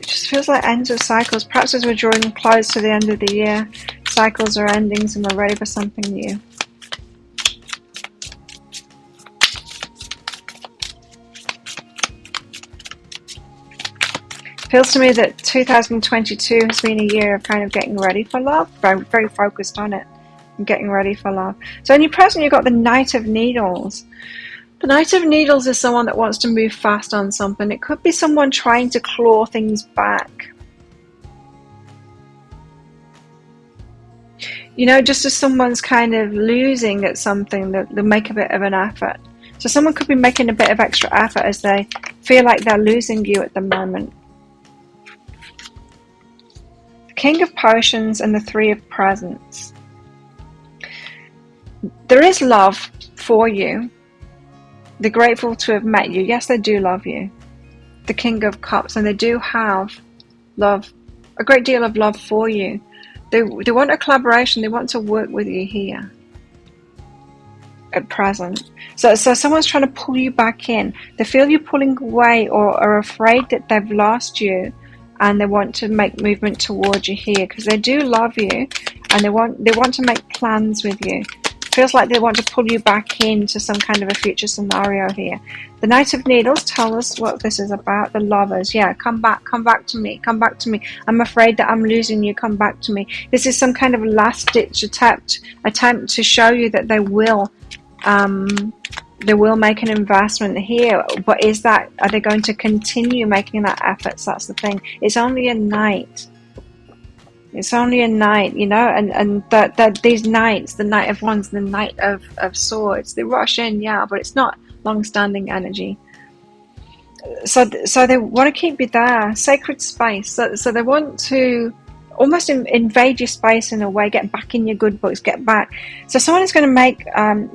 Feels like ends of cycles. Perhaps as we're drawing close to the end of the year, cycles are endings and we're ready for something new. Feels to me that 2022 has been a year of kind of getting ready for love, very, very focused on it and getting ready for love. So in your present, you've got the Knight of Needles. The Knight of Needles is someone that wants to move fast on something. It could be someone trying to claw things back. You know, just as someone's kind of losing at something, they'll make a bit of an effort. So someone could be making a bit of extra effort as they feel like they're losing you at the moment. The King of Potions and the Three of Presents. There is love for you. They're grateful to have met you. Yes, they do love you. The King of Cups, and they do have love, a great deal of love for you. They want a collaboration. They want to work with you here at present. So someone's trying to pull you back in. They feel you pulling away or are afraid that they've lost you, and they want to make movement towards you here because they do love you, and they want to make plans with you. Feels like they want to pull you back into some kind of a future scenario here. The Knight of Needles tell us what this is about. The lovers. Yeah, come back to me, come back to me. I'm afraid that I'm losing you, come back to me. This is some kind of last-ditch attempt to show you that they will make an investment here. But are they going to continue making that effort? So that's the thing. It's only a night. It's only a night, you know, and that these knights, the Knight of Wands, the Knight of Swords, they rush in, yeah, but it's not long-standing energy. So they want to keep you there, sacred space. So they want to almost invade your space in a way, get back in your good books, get back. So someone is going to make,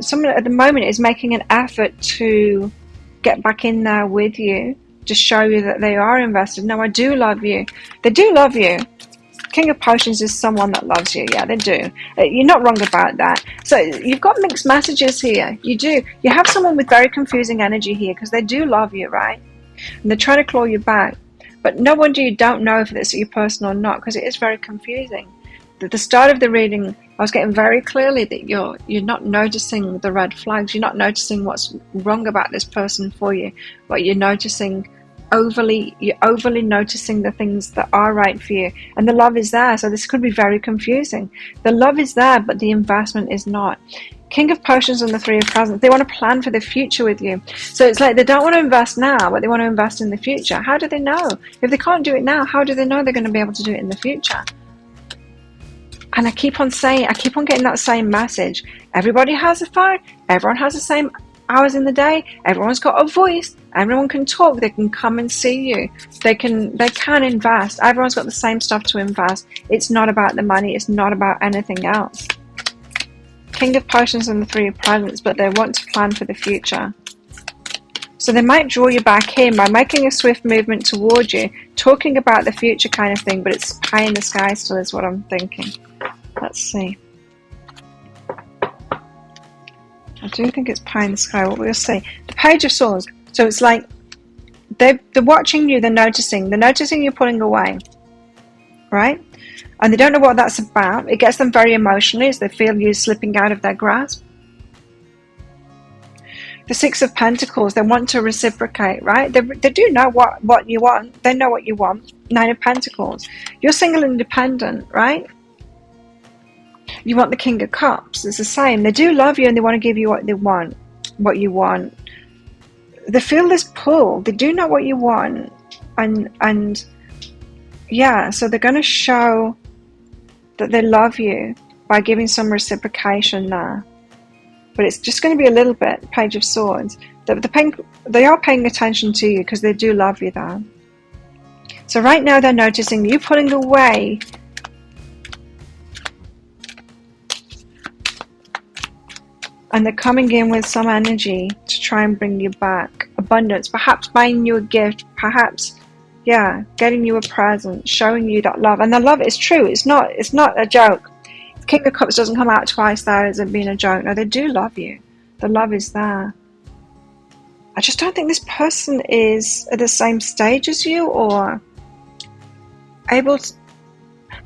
someone at the moment is making an effort to get back in there with you, to show you that they are invested. No, I do love you. They do love you. King of Potions is someone that loves you. Yeah, they do. You're not wrong about that. So you've got mixed messages here. You do. You have someone with very confusing energy here because they do love you, right? And they're trying to claw you back. But no wonder you don't know if it's your person or not because it is very confusing. At the start of the reading, I was getting very clearly that you're not noticing the red flags. You're not noticing what's wrong about this person for you, but you're noticing you're overly noticing the things that are right for you, and the love is there. So this could be very confusing. The love is there, but the investment is not. King of Potions and the Three of Presents, they want to plan for the future with you. So it's like they don't want to invest now, but they want to invest in the future. How do they know? If they can't do it now, how do they know they're going to be able to do it in the future? And I keep on getting that same message. Everybody has a phone. Everyone has the same hours in the day. Everyone's got a voice. Everyone can talk. They can come and see you. They can invest. Everyone's got the same stuff to invest. It's not about the money. It's not about anything else. King of Potions and the Three of Presents, but they want to plan for the future. So they might draw you back in by making a swift movement towards you, talking about the future kind of thing, but it's pie in the sky still is what I'm thinking. Let's see. I do think it's pie in the sky. What we'll see. The Page of Swords. So it's like they're watching you. They're noticing you're pulling away, right? And they don't know what that's about. It gets them very emotionally as they feel you slipping out of their grasp. The Six of Pentacles. They want to reciprocate, right? They do know what you want. They know what you want. Nine of Pentacles. You're single and independent, right? You want the King of Cups. It's the same. They do love you and they want to give you what you want. They feel this pull. They do know what you want. And yeah, so they're going to show that they love you by giving some reciprocation there. But it's just going to be a little bit. Page of Swords. They are paying attention to you because they do love you there. So right now they're noticing you pulling away. And they're coming in with some energy to try and bring you back. Abundance, perhaps buying you a gift, perhaps, yeah, getting you a present, showing you that love. And the love is true. It's not a joke. The King of Cups doesn't come out twice there as it being a joke. No, they do love you. The love is there. I just don't think this person is at the same stage as you or able to,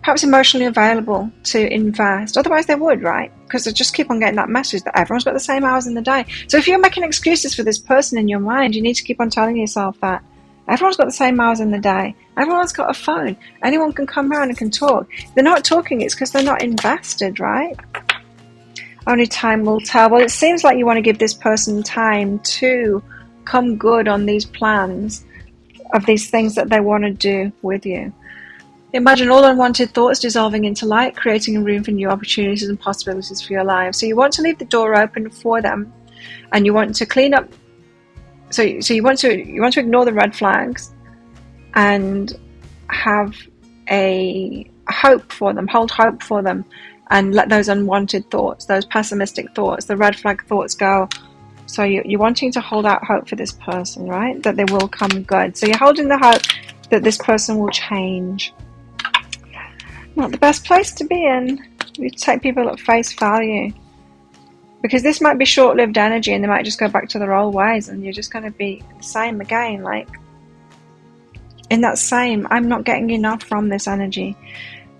perhaps emotionally available to invest. Otherwise they would, right? Because they just keep on getting that message that everyone's got the same hours in the day. So if you're making excuses for this person in your mind, you need to keep on telling yourself that Everyone's got the same hours in the day. Everyone's got a phone. Anyone can come around and can talk. If they're not talking, it's because they're not invested, right? Only time will tell. Well, it seems like you want to give this person time to come good on these plans of these things that they want to do with you. Imagine all unwanted thoughts dissolving into light, creating a room for new opportunities and possibilities for your life. So you want to leave the door open for them, and you want to clean up. So you want to ignore the red flags, and have a hope for them, hold hope for them, and let those unwanted thoughts, those pessimistic thoughts, the red flag thoughts go. So you're wanting to hold out hope for this person, right? That they will come good. So you're holding the hope that this person will change. Not the best place to be in. You take people at face value, because this might be short-lived energy, and they might just go back to their old ways, and you're just going to be the same again, like in that same, I'm not getting enough from this energy.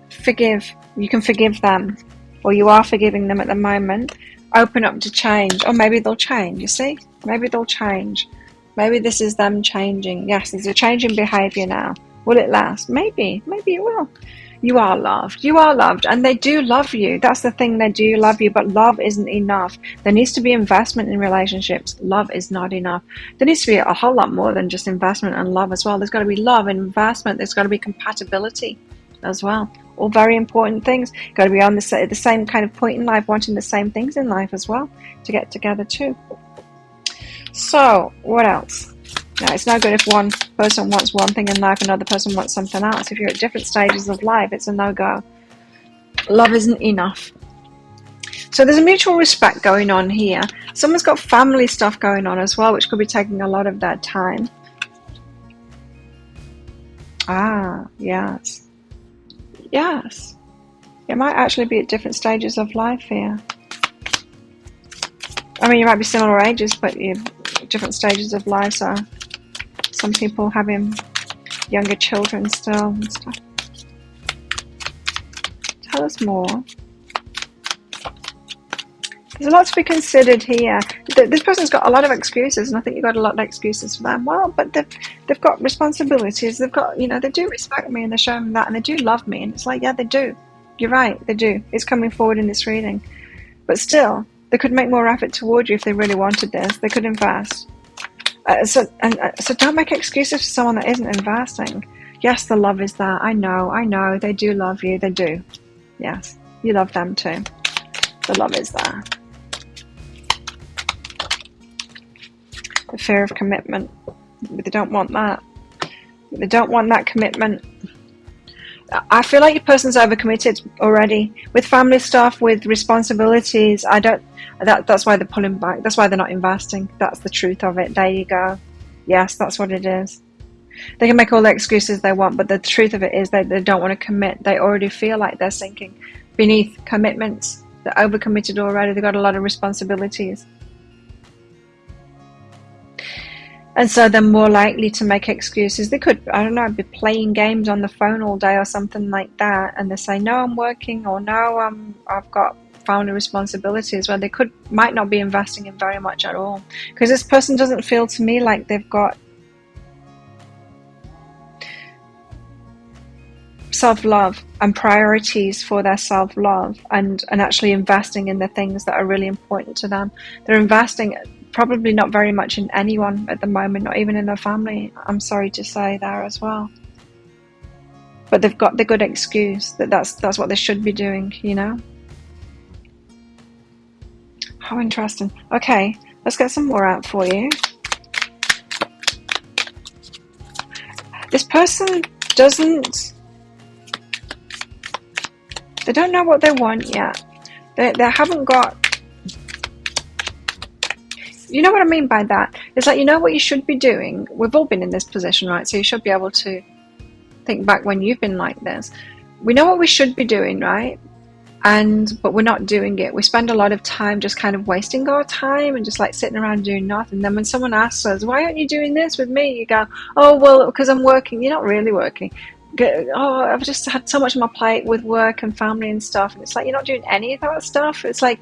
Forgive. You can forgive them, or you are forgiving them at the moment. Open up to change, or maybe they'll change. You see, maybe they'll change. Maybe this is them changing. Yes, there's a change in behavior now. Will it last? Maybe it will. You are loved. You are loved, and they do love you. That's the thing, they do love you, but love isn't enough. There needs to be investment in relationships. Love is not enough. There needs to be a whole lot more than just investment and love as well. There's got to be love and investment. There's got to be compatibility as well. All very important things. Got to be on the same kind of point in life, wanting the same things in life as well to get together too. So, what else? Now, it's no good if one person wants one thing in life and another person wants something else. If you're at different stages of life, it's a no-go. Love isn't enough. So there's a mutual respect going on here. Someone's got family stuff going on as well, which could be taking a lot of their time. Ah, yes. Yes. It might actually be at different stages of life here. I mean, you might be similar ages, but you're at different stages of life, so some people having younger children still and stuff. Tell us more. There's a lot to be considered here. This person's got a lot of excuses, and I think you've got a lot of excuses for them. Well, but they've got responsibilities. They've got, they do respect me, and they're showing me that, and they do love me. And it's like, yeah, they do. You're right, they do. It's coming forward in this reading. But still, they could make more effort toward you if they really wanted this. They could invest. So don't make excuses for someone that isn't investing. Yes, the love is there. I know. They do love you. They do. Yes, you love them too. The love is there. The fear of commitment. But they don't want that. They don't want that commitment. I feel like your person's overcommitted already with family stuff, with responsibilities. That's why they're pulling back. That's why they're not investing. That's the truth of it. There you go. Yes, that's what it is. They can make all the excuses they want, but the truth of it is they don't want to commit. They already feel like they're sinking beneath commitments. They're overcommitted already. They've got a lot of responsibilities. And so they're more likely to make excuses. They could, I don't know, be playing games on the phone all day or something like that. And they say, no, I'm working, or no, I've got family responsibilities, where they might not be investing in very much at all. Because this person doesn't feel to me like they've got self-love and priorities for their self-love and actually investing in the things that are really important to them. They're investing probably not very much in anyone at the moment, not even in their family, I'm sorry to say there as well. But they've got the good excuse that's what they should be doing, How interesting. Okay, let's get some more out for you. This person they don't know what they want yet. They haven't got, you know what I mean by that? It's like, you know what you should be doing. We've all been in this position, right? So you should be able to think back when you've been like this. We know what we should be doing, right? But we're not doing it. We spend a lot of time just kind of wasting our time and just like sitting around doing nothing. Then when someone asks us, why aren't you doing this with me? You go, oh, well, because I'm working. You're not really working. Oh, I've just had so much on my plate with work and family and stuff. And it's like, you're not doing any of that stuff. It's like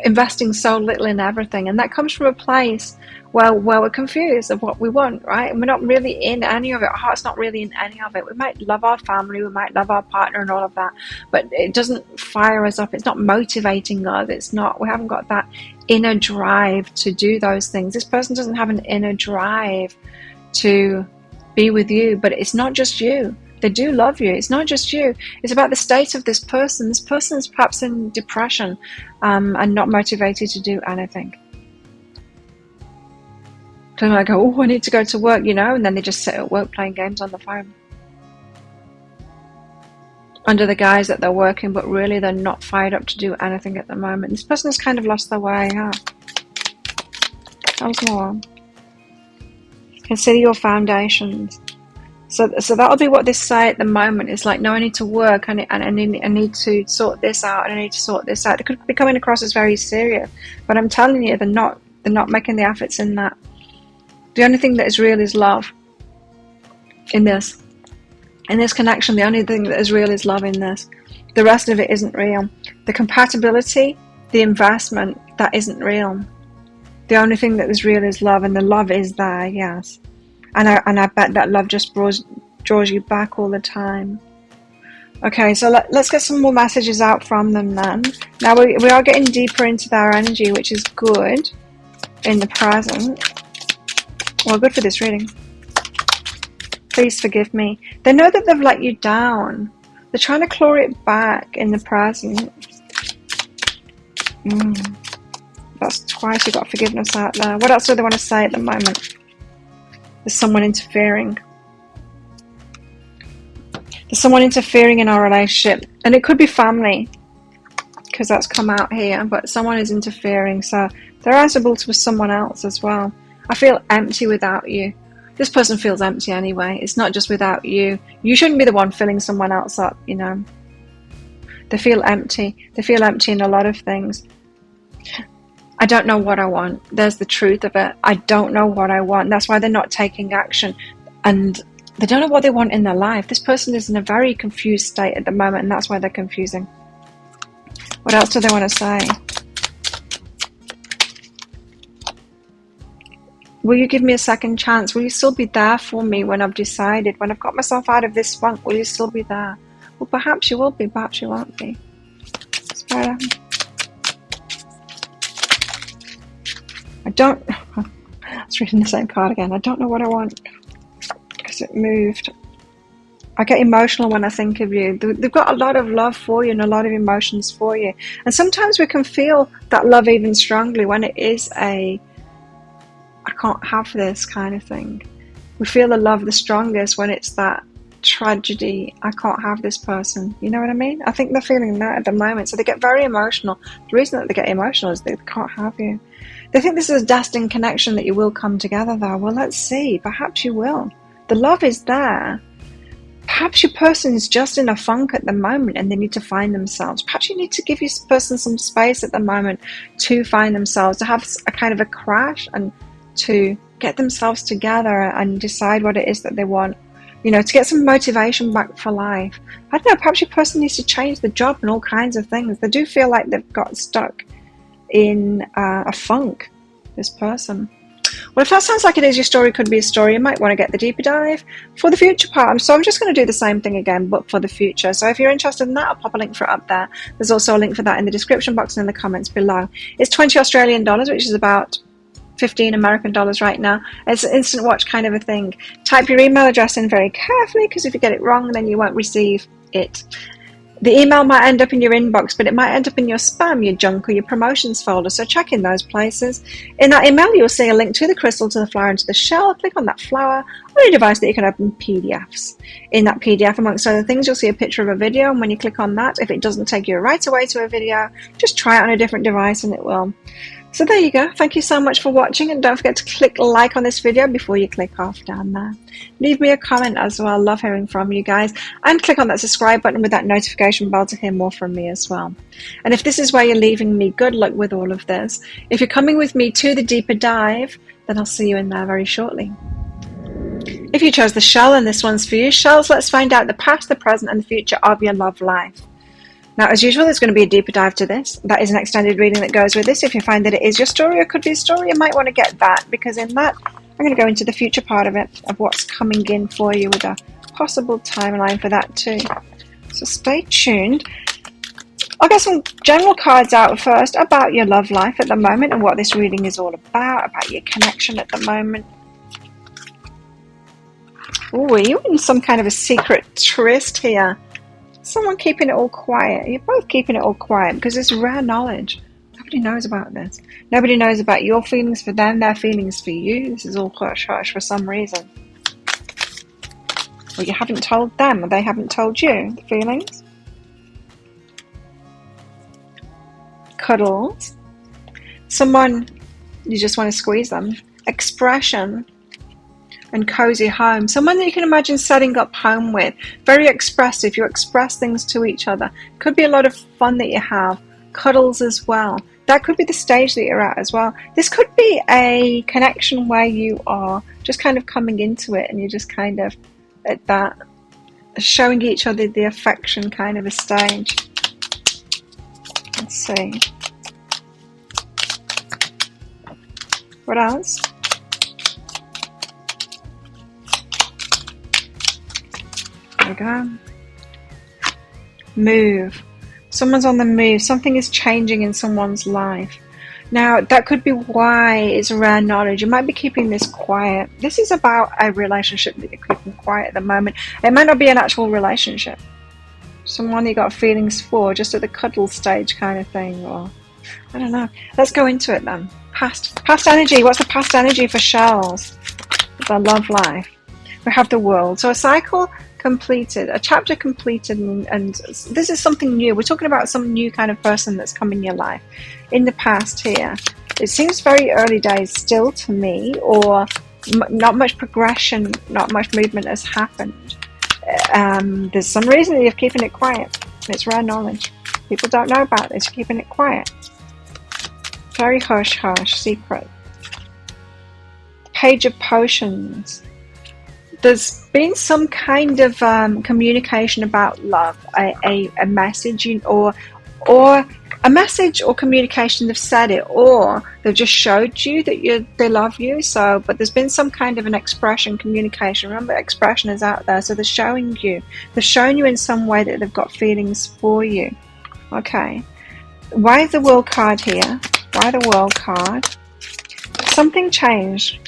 investing so little in everything. And that comes from a place where we're confused of what we want, right? And we're not really in any of it. Our heart's not really in any of it. We might love our family, we might love our partner and all of that, but it doesn't fire us up. It's not motivating us. We haven't got that inner drive to do those things. This person doesn't have an inner drive to be with you, but it's not just you. They do love you. It's not just you. It's about the state of this person. This person is perhaps in depression and not motivated to do anything. So I go, oh, I need to go to work, and then they just sit at work playing games on the phone. Under the guise that they're working, but really they're not fired up to do anything at the moment. This person has kind of lost their way, huh? That was more. Consider your foundations. So that'll be what they say at the moment. It's like, no, I need to work, and I need to sort this out, and I need to sort this out. It could be coming across as very serious, but I'm telling you, they're not making the efforts in that. The only thing that is real is love in this connection. The only thing that is real is love in this. The rest of it isn't real. The compatibility, the investment, that isn't real. The only thing that is real is love, and the love is there, yes. And I bet that love just draws you back all the time. Okay, so let's get some more messages out from them then. Now we are getting deeper into their energy, which is good in the present. Well, good for this reading. Please forgive me. They know that they've let you down. They're trying to claw it back in the present. That's twice you got forgiveness out there. What else do they want to say at the moment? There's someone interfering. There's someone interfering in our relationship. And it could be family, because that's come out here. But someone is interfering. So they're answerable to someone else as well. I feel empty without you. This person feels empty anyway. It's not just without you. You shouldn't be the one filling someone else up, They feel empty. They feel empty in a lot of things. I don't know what I want. There's the truth of it. I don't know what I want. That's why they're not taking action. And they don't know what they want in their life. This person is in a very confused state at the moment, and that's why they're confusing. What else do they want to say? Will you give me a second chance? Will you still be there for me when I've decided, when I've got myself out of this funk? Will you still be there? Well, perhaps you will be, perhaps you won't be. Spider. I was reading the same card again. I don't know what I want because it moved. I get emotional when I think of you. They've got a lot of love for you and a lot of emotions for you. And sometimes we can feel that love even strongly when it is I can't have this kind of thing. We feel the love the strongest when it's that tragedy. I can't have this person. You know what I mean? I think they're feeling that at the moment. So they get very emotional. The reason that they get emotional is they can't have you. They think this is a destined connection, that you will come together though. Well, let's see. Perhaps you will. The love is there. Perhaps your person is just in a funk at the moment and they need to find themselves. Perhaps you need to give your person some space at the moment to find themselves, to have a kind of a crash and to get themselves together and decide what it is that they want, to get some motivation back for life. I don't know, perhaps your person needs to change the job and all kinds of things. They do feel like they've got stuck in a funk, this person. Well, if that sounds like it is, your story could be a story. You might want to get the deeper dive for the future part. So I'm just going to do the same thing again, but for the future. So if you're interested in that, I'll pop a link for it up there. There's also a link for that in the description box and in the comments below. It's 20 Australian dollars, which is about 15 American dollars right now. It's an instant watch kind of a thing. Type your email address in very carefully, because if you get it wrong, then you won't receive it. The email might end up in your inbox, but it might end up in your spam, your junk, or your promotions folder, so check in those places. In that email, you'll see a link to the crystal, to the flower, and to the shell. Click on that flower on your device that you can open PDFs. In that PDF, amongst other things, you'll see a picture of a video, and when you click on that, if it doesn't take you right away to a video, just try it on a different device and it will. So there you go. Thank you so much for watching, and don't forget to click like on this video before you click off down there. Leave me a comment as well. Love hearing from you guys. And click on that subscribe button with that notification bell to hear more from me as well. And if this is where you're leaving me, good luck with all of this. If you're coming with me to the deeper dive, then I'll see you in there very shortly. If you chose the shell, and this one's for you. Shells, let's find out the past, the present, and the future of your love life. Now, as usual, there's going to be a deeper dive to this. That is an extended reading that goes with this. If you find that it is your story or could be a story, you might want to get that, because in that, I'm going to go into the future part of it, of what's coming in for you with a possible timeline for that too. So stay tuned. I'll get some general cards out first about your love life at the moment and what this reading is all about your connection at the moment. Oh, are you in some kind of a secret tryst here? Someone keeping it all quiet. You're both keeping it all quiet because it's rare knowledge. Nobody knows about this. Nobody knows about your feelings for them, their feelings for you. This is all hush-hush for some reason. Well, you haven't told them, or they haven't told you the feelings. Cuddles. Someone, you just want to squeeze them. Expression. And cozy home. Someone that you can imagine setting up home with. Very expressive. You express things to each other. Could be a lot of fun that you have. Cuddles as well. That could be the stage that you're at as well. This could be a connection where you are just kind of coming into it and you're just kind of at that showing each other the affection kind of a stage. Let's see. What else? There we go. Move. Someone's on the move. Something is changing in someone's life. Now, that could be why it's rare knowledge. You might be keeping this quiet. This is about a relationship that you're keeping quiet at the moment. It might not be an actual relationship. Someone you got feelings for, just at the cuddle stage kind of thing. Or, I don't know. Let's go into it then. Past energy. What's the past energy for shells? Their love life. We have the world. So a cycle completed, a chapter completed, and this is something new. We're talking about some new kind of person that's come in your life. In the past here, it seems very early days still to me, or not much progression, not much movement has happened. There's some reason that you're keeping it quiet. It's rare knowledge. People don't know about this. You're keeping it quiet. Very hush-hush, secret. Page of Potions. There's been some kind of communication about love, a message, or a message or communication. They've said it, or they've just showed you that they love you. So, but there's been some kind of an expression, communication. Remember, expression is out there. So they're showing you. They've shown you in some way that they've got feelings for you. Okay. Why the World card here? Why the World card? Something changed.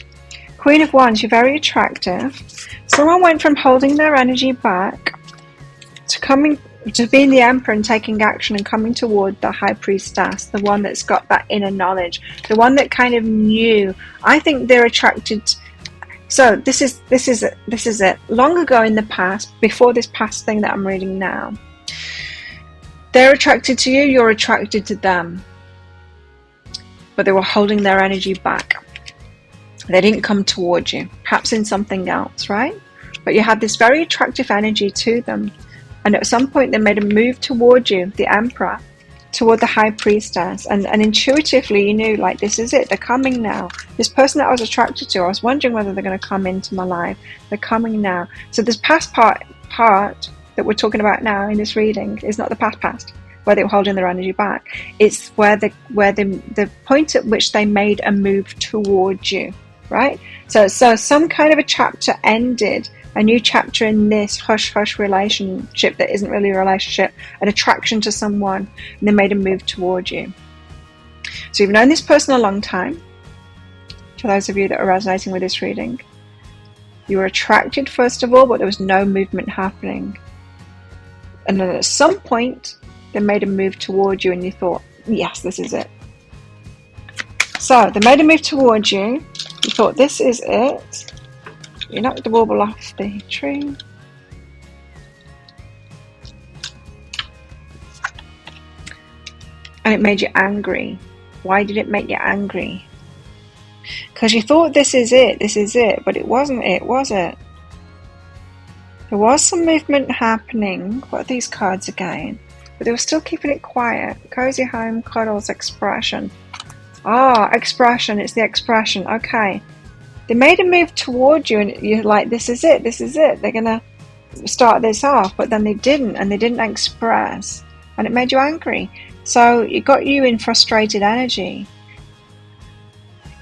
Queen of Wands, you're very attractive. Someone went from holding their energy back to being the Emperor and taking action and coming toward the High Priestess, the one that's got that inner knowledge, the one that kind of knew. I think they're attracted. So this is it. Long ago in the past, before this past thing that I'm reading now, they're attracted to you. You're attracted to them, but they were holding their energy back. They didn't come towards you, perhaps in something else, right? But you had this very attractive energy to them. And at some point they made a move toward you, the Emperor, toward the High Priestess. And intuitively you knew, like, this is it. They're coming now. This person that I was attracted to, I was wondering whether they're going to come into my life. They're coming now. So this past part that we're talking about now in this reading is not the past, where they were holding their energy back. It's where the point at which they made a move towards you. Right? So some kind of a chapter ended, a new chapter in this hush-hush relationship that isn't really a relationship, an attraction to someone, and they made a move towards you. So you've known this person a long time. For those of you that are resonating with this reading, you were attracted first of all, but there was no movement happening. And then at some point, they made a move towards you and you thought, yes, this is it. So they made a move towards you. You thought, this is it. You knocked the bauble off the tree. And it made you angry. Why did it make you angry? Because you thought, this is it, but it wasn't it, was it? There was some movement happening. What are these cards again? But they were still keeping it quiet. Cozy home, cuddles, expression. Expression. It's the expression. Okay. They made a move towards you and you're like, this is it. They're going to start this off. But then they didn't, and they didn't express. and it made you angry. So it got you in frustrated energy.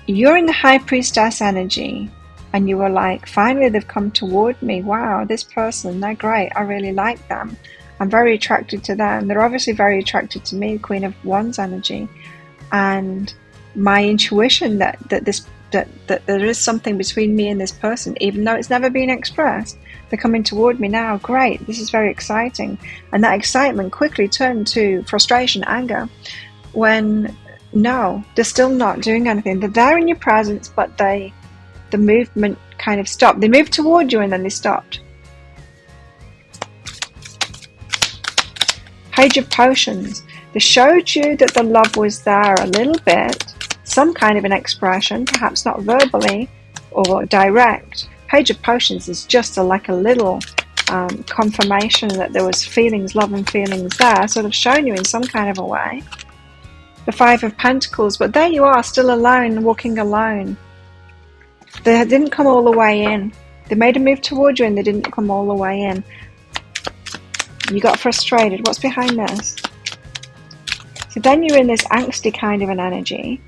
You're in the High Priestess energy, and you were like, finally they've come toward me. Wow, this person, they're great. I really like them. I'm very attracted to them. They're obviously very attracted to me, Queen of Wands energy. And my intuition that there is something between me and this person, even though it's never been expressed. They're coming toward me now. Great, this is very exciting. And that excitement quickly turned to frustration, anger, when no, they're still not doing anything. They're there in your presence, but the movement kind of stopped. They moved toward you and then they stopped. Page of Potions. They showed you that the love was there a little bit, some kind of an expression, perhaps not verbally or direct. Page of Potions is just like a little confirmation that there was feelings, love and feelings there, sort of shown you in some kind of a way. The Five of Pentacles, but there you are, still alone, walking alone. They didn't come all the way in. They made a move towards you and they didn't come all the way in. You got frustrated. What's behind this? So then you're in this angsty kind of an energy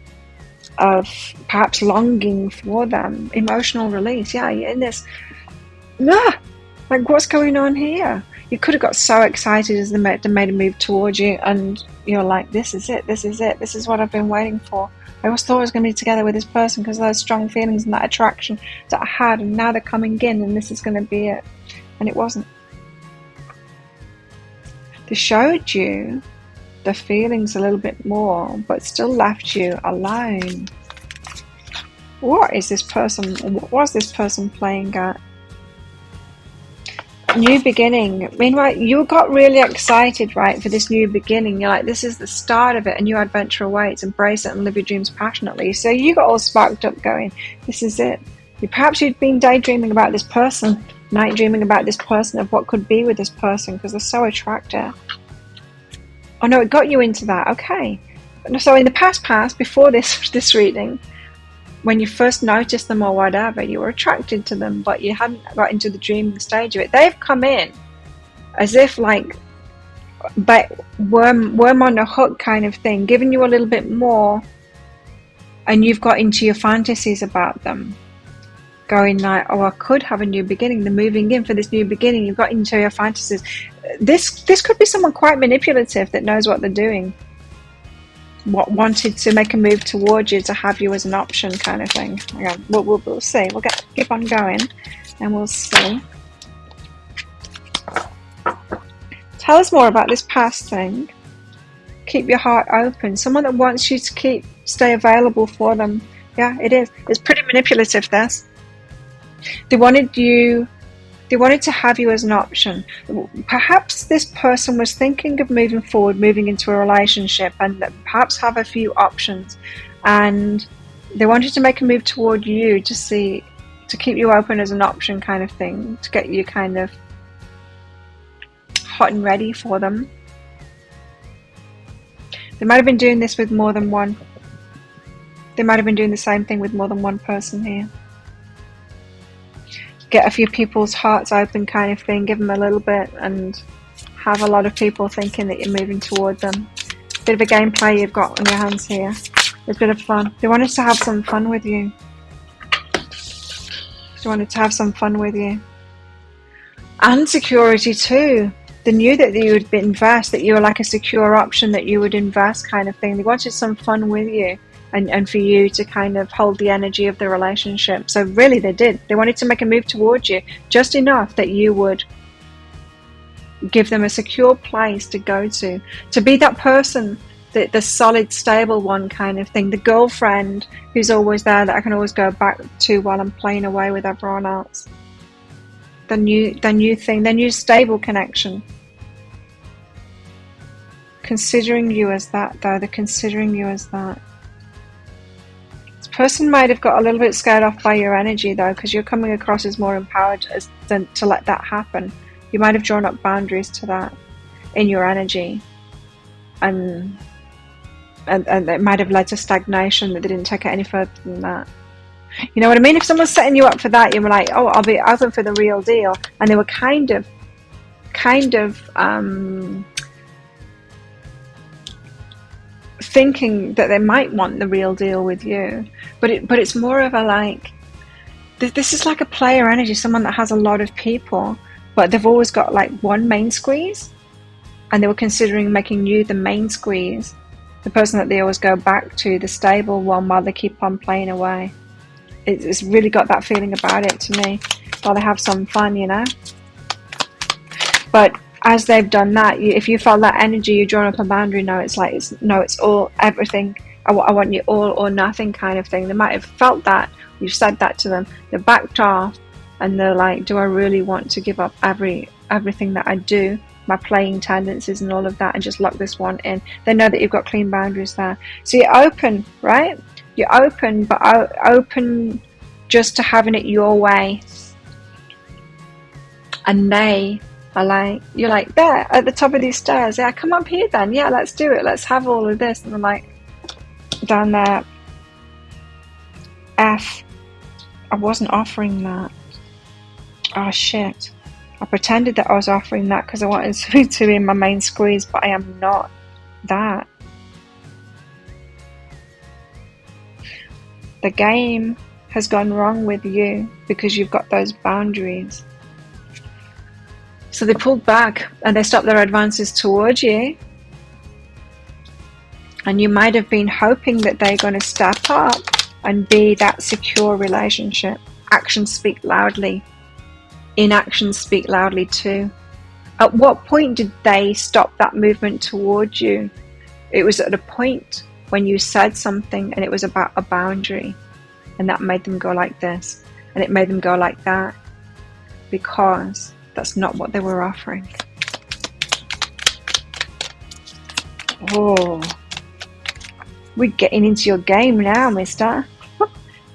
of perhaps longing for them, emotional release. Yeah, you're in this, like what's going on here? You could have got so excited as they made a move towards you, and you're like, this is it, this is it, this is what I've been waiting for. I always thought I was going to be together with this person because of those strong feelings and that attraction that I had, and now they're coming in and this is going to be it. And it wasn't. They showed you the feelings a little bit more, but still left you alone. What is this person, what was this person playing at? New beginning. Meanwhile, you got really excited, right, for this new beginning. You're like, this is the start of it, a new adventure awaits. Embrace it and live your dreams passionately. So you got all sparked up going, this is it. Perhaps you'd been daydreaming about this person, night dreaming about this person, of what could be with this person, because they're so attractive. Oh no, it got you into that. Okay. So in the past, before this reading, when you first noticed them or whatever, you were attracted to them, but you hadn't got into the dreaming stage of it. They've come in as if like worm on a hook kind of thing, giving you a little bit more, and you've got into your fantasies about them. Going like, oh, I could have a new beginning. They're moving in for this new beginning. You've got into your fantasies. This could be someone quite manipulative that knows what they're doing. What wanted to make a move towards you to have you as an option, kind of thing. Okay, we'll see. We'll keep on going, and we'll see. Tell us more about this past thing. Keep your heart open. Someone that wants you to stay available for them. Yeah, it is. It's pretty manipulative. This. They wanted to have you as an option. Perhaps this person was thinking of moving forward, moving into a relationship, and perhaps have a few options, and they wanted to make a move toward you to keep you open as an option, kind of thing, to get you kind of hot and ready for them. They might have been doing this with more than one. They might have been doing the same thing with more than one person here. Get a few people's hearts open, kind of thing, give them a little bit, and have a lot of people thinking that you're moving towards them. Bit of a gameplay you've got on your hands here. It's a bit of fun. They wanted to have some fun with you. They wanted to have some fun with you. And security too. They knew that you would invest, that you were like a secure option, that you would invest, kind of thing. They wanted some fun with you. And for you to kind of hold the energy of the relationship. So really they did. They wanted to make a move towards you, just enough that you would give them a secure place to go to be that person, the solid, stable one, kind of thing, the girlfriend who's always there, that I can always go back to while I'm playing away with everyone else. The new thing, the new stable connection. Considering you as that, though. They're considering you as that. Person might have got a little bit scared off by your energy, though, because you're coming across as more empowered than to let that happen. You might have drawn up boundaries to that in your energy, and it might have led to stagnation, that they didn't take it any further than that. You know what I mean? If someone's setting you up for that, you were like, oh, I'll be open for the real deal, and they were kind of thinking that they might want the real deal with you, but it's more of a like, this is like a player energy, someone that has a lot of people, but they've always got like one main squeeze, and they were considering making you the main squeeze, the person that they always go back to, the stable one, while they keep on playing away. It's really got that feeling about it to me, while they have some fun, you know. But as they've done that, if you felt that energy, you draw up a boundary. No, it's like, it's all, everything. I want you all or nothing kind of thing. They might have felt that. You've said that to them. They backed off, and they're like, do I really want to give up everything that I do, my playing tendencies and all of that, and just lock this one in? They know that you've got clean boundaries there. So you're open, right? You're open, but open just to having it your way. And they are like, you're like, there at the top of these stairs, yeah, come up here then, yeah, let's do it, let's have all of this. And I'm like, down there, I wasn't offering that. Oh shit, I pretended that I was offering that because I wanted to be in my main squeeze, but I am not that. The game has gone wrong with you because you've got those boundaries. So they pulled back and they stopped their advances towards you. And you might have been hoping that they're going to step up and be that secure relationship. Actions speak loudly. Inactions speak loudly too. At what point did they stop that movement towards you? It was at a point when you said something and it was about a boundary. And that made them go like this. And it made them go like that. Because that's not what they were offering. Oh, we're getting into your game now, mister.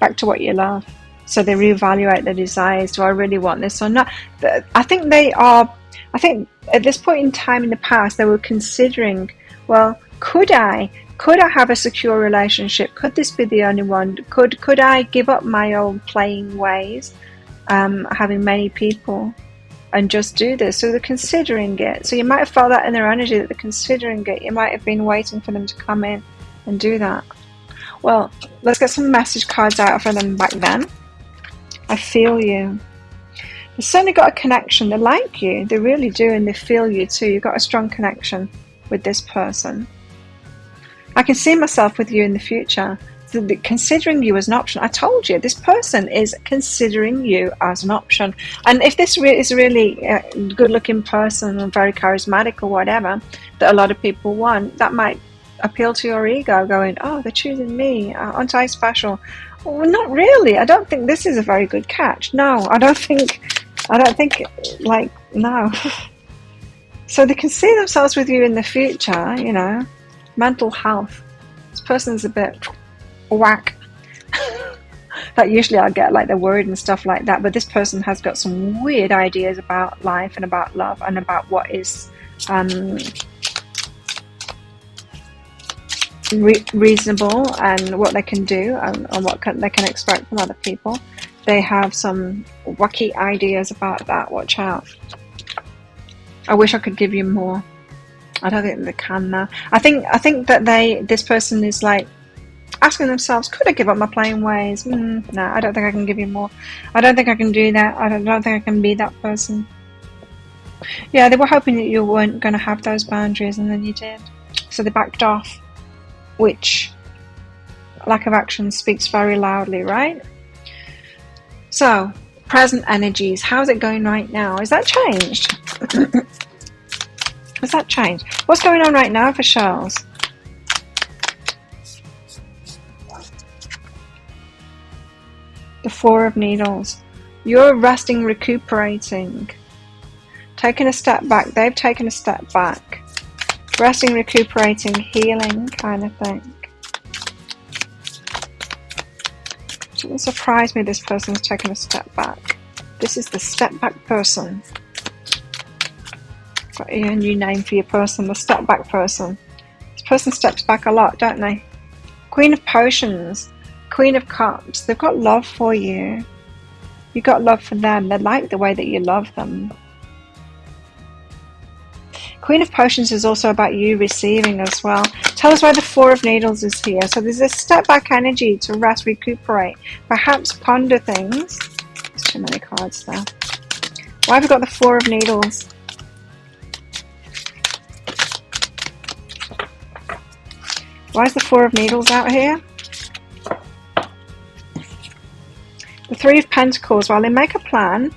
Back to what you love. So they reevaluate their desires. Do I really want this or not? I think at this point in time in the past, they were considering, well, could I have a secure relationship? Could this be the only one? Could I give up my old playing ways, having many people, and just do this? So they're considering it. So you might have felt that in their energy, that they're considering it. You might have been waiting for them to come in and do that. Well, let's get some message cards out for them back then. I feel you. They've certainly got a connection. They like you. They really do, and they feel you too. You've got a strong connection with this person. I can see myself with you in the future. So considering you as an option. I told you, this person is considering you as an option. And if this is really a good-looking person and very charismatic or whatever that a lot of people want, that might appeal to your ego, going, oh, they're choosing me, aren't I special? Well, not really. I don't think this is a very good catch. No, I don't think, like, no. So they can see themselves with you in the future, you know. Mental health. This person's a bit whack. Like usually I'll get like they're worried and stuff like that, but this person has got some weird ideas about life and about love and about what is reasonable and what they can do and what they can expect from other people. They have some wacky ideas about that. Watch out. I wish I could give you more. I don't think they can now. I think that this person is like asking themselves, could I give up my playing ways? No, I don't think I can give you more. I don't think I can do that. I don't think I can be that person. Yeah, they were hoping that you weren't going to have those boundaries, and then you did. So they backed off, which lack of action speaks very loudly, right? So, present energies. How's it going right now? Is that changed? Has that changed? What's going on right now for Charles? The Four of Needles. You're resting, recuperating. Taking a step back. They've taken a step back. Resting, recuperating, healing kind of thing. It doesn't surprise me this person's taken a step back. This is the step back person. Got a new name for your person, the step back person. This person steps back a lot, don't they? Queen of Potions, Queen of Cups. They've got love for you. You've got love for them. They like the way that you love them. Queen of Potions is also about you receiving as well. Tell us why the Four of Needles is here. So there's this step back energy to rest, recuperate, perhaps ponder things. There's too many cards there. Why have we got the Four of Needles? Why is the Four of Needles out here? The Three of Pentacles, while they make a plan,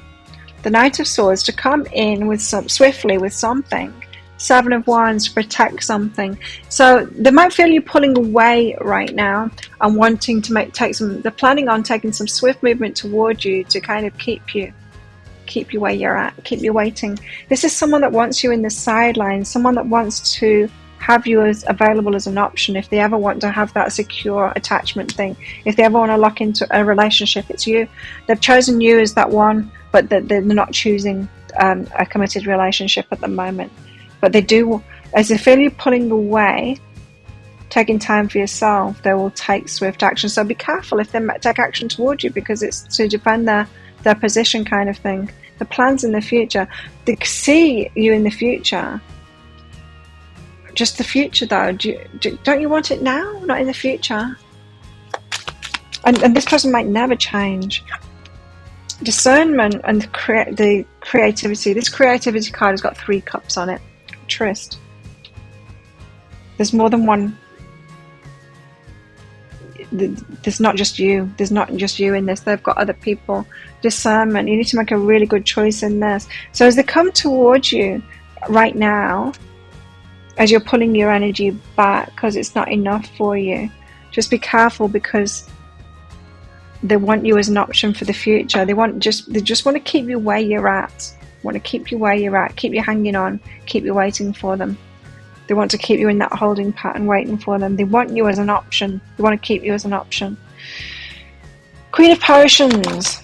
the Knight of Swords to come in with swiftly with something. Seven of Wands to protect something. So they might feel you pulling away right now and wanting to they're planning on taking some swift movement toward you to kind of keep you where you're at, keep you waiting. This is someone that wants you in the sidelines, someone that wants to have you as available as an option if they ever want to have that secure attachment thing. If they ever want to lock into a relationship, it's you. They've chosen you as that one, but they're not choosing a committed relationship at the moment. But they do, as they feel you pulling away, taking time for yourself, they will take swift action. So be careful if they take action towards you, because it's to defend their position kind of thing. The plans in the future, they see you in the future. Just the future though, don't you want it now? Not in the future. And this person might never change. Discernment and the creativity. This creativity card has got 3 cups on it. Tryst. There's more than one. There's not just you. There's not just you in this. They've got other people. Discernment. You need to make a really good choice in this. So as they come towards you right now, as you're pulling your energy back because it's not enough for you, just be careful, because they want you as an option for the future. They just want to keep you where you're at. Want to keep you where you're at, keep you hanging on, keep you waiting for them. They want to keep you in that holding pattern, waiting for them. They want you as an option. They want to keep you as an option. Queen of Potions.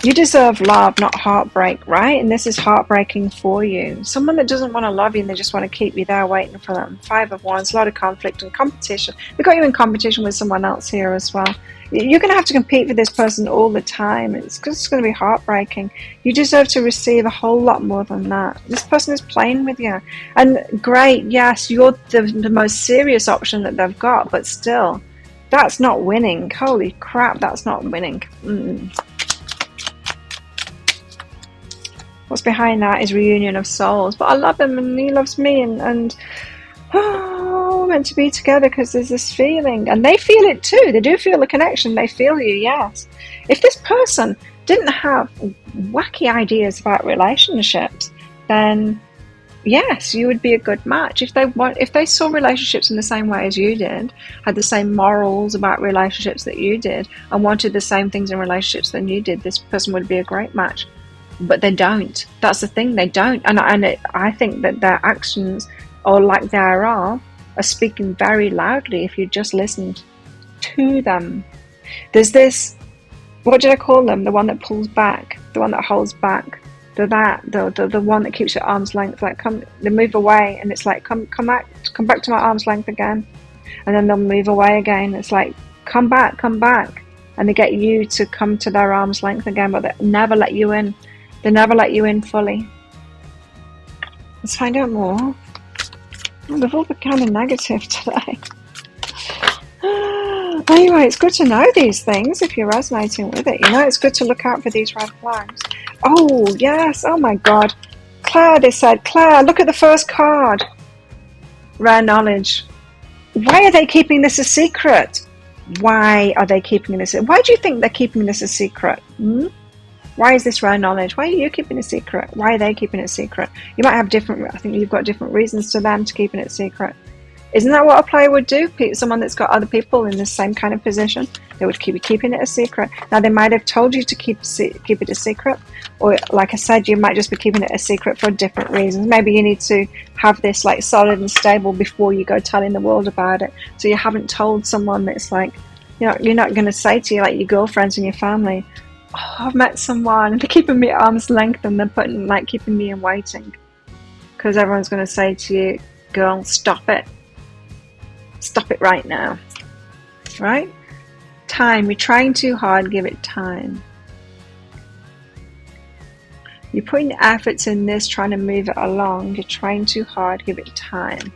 You deserve love, not heartbreak, right? And this is heartbreaking for you. Someone that doesn't want to love you and they just want to keep you there waiting for them. 5 of Wands, a lot of conflict and competition. We've got you in competition with someone else here as well. You're going to have to compete with this person all the time. It's going to be heartbreaking. You deserve to receive a whole lot more than that. This person is playing with you. And great, yes, you're the most serious option that they've got, but still, that's not winning. Holy crap, that's not winning. What's behind that is reunion of souls. But I love him and he loves me, and we're meant to be together because there's this feeling. And they feel it too. They do feel the connection. They feel you, yes. If this person didn't have wacky ideas about relationships, then yes, you would be a good match. If they saw relationships in the same way as you did, had the same morals about relationships that you did, and wanted the same things in relationships than you did, this person would be a great match. But they don't. That's the thing, they don't. And I think that their actions, or lack thereof, are speaking very loudly if you just listened to them. There's this, what did I call them? The one that pulls back, the one that holds back. The one that keeps your arm's length. Like they move away, and it's like come back to my arm's length again, and then they'll move away again. It's like come back, and they get you to come to their arm's length again, but they never let you in. They never let you in fully. Let's find out more. They've all been kind of negative today. Anyway, it's good to know these things if you're resonating with it. You know, it's good to look out for these red flags. Oh, yes. Oh, my God. Claire, they said. Claire, look at the first card. Rare knowledge. Why are they keeping this a secret? Why are they keeping this? Why do you think they're keeping this a secret? Why is this rare knowledge? Why are you keeping it secret? Why are they keeping it secret? You might have I think you've got different reasons to them to keeping it secret. Isn't that what a player would do? Someone that's got other people in the same kind of position, they would keep keeping it a secret. Now, they might have told you to keep it a secret, or like I said, you might just be keeping it a secret for different reasons. Maybe you need to have this like solid and stable before you go telling the world about it. So you haven't told someone that's like, you're not going to say to like your girlfriends and your family, oh, I've met someone, and they're keeping me at arm's length, and they're keeping me in waiting, because everyone's going to say to you, girl, stop it right now, right? Time. You're trying too hard, give it time. You're putting efforts in this, trying to move it along. You're trying too hard. Give it time.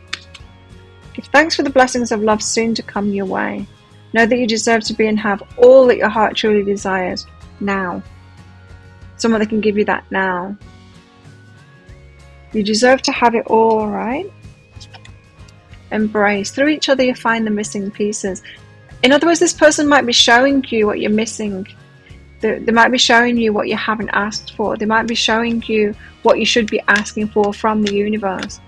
Give thanks for the blessings of love soon to come your way. Know that you deserve to be and have all that your heart truly desires now. Someone that can give you that now. You deserve to have it all, right? Embrace. Through each other you find the missing pieces. In other words, this person might be showing you what you're missing. They might be showing you what you haven't asked for. They might be showing you what you should be asking for from the universe.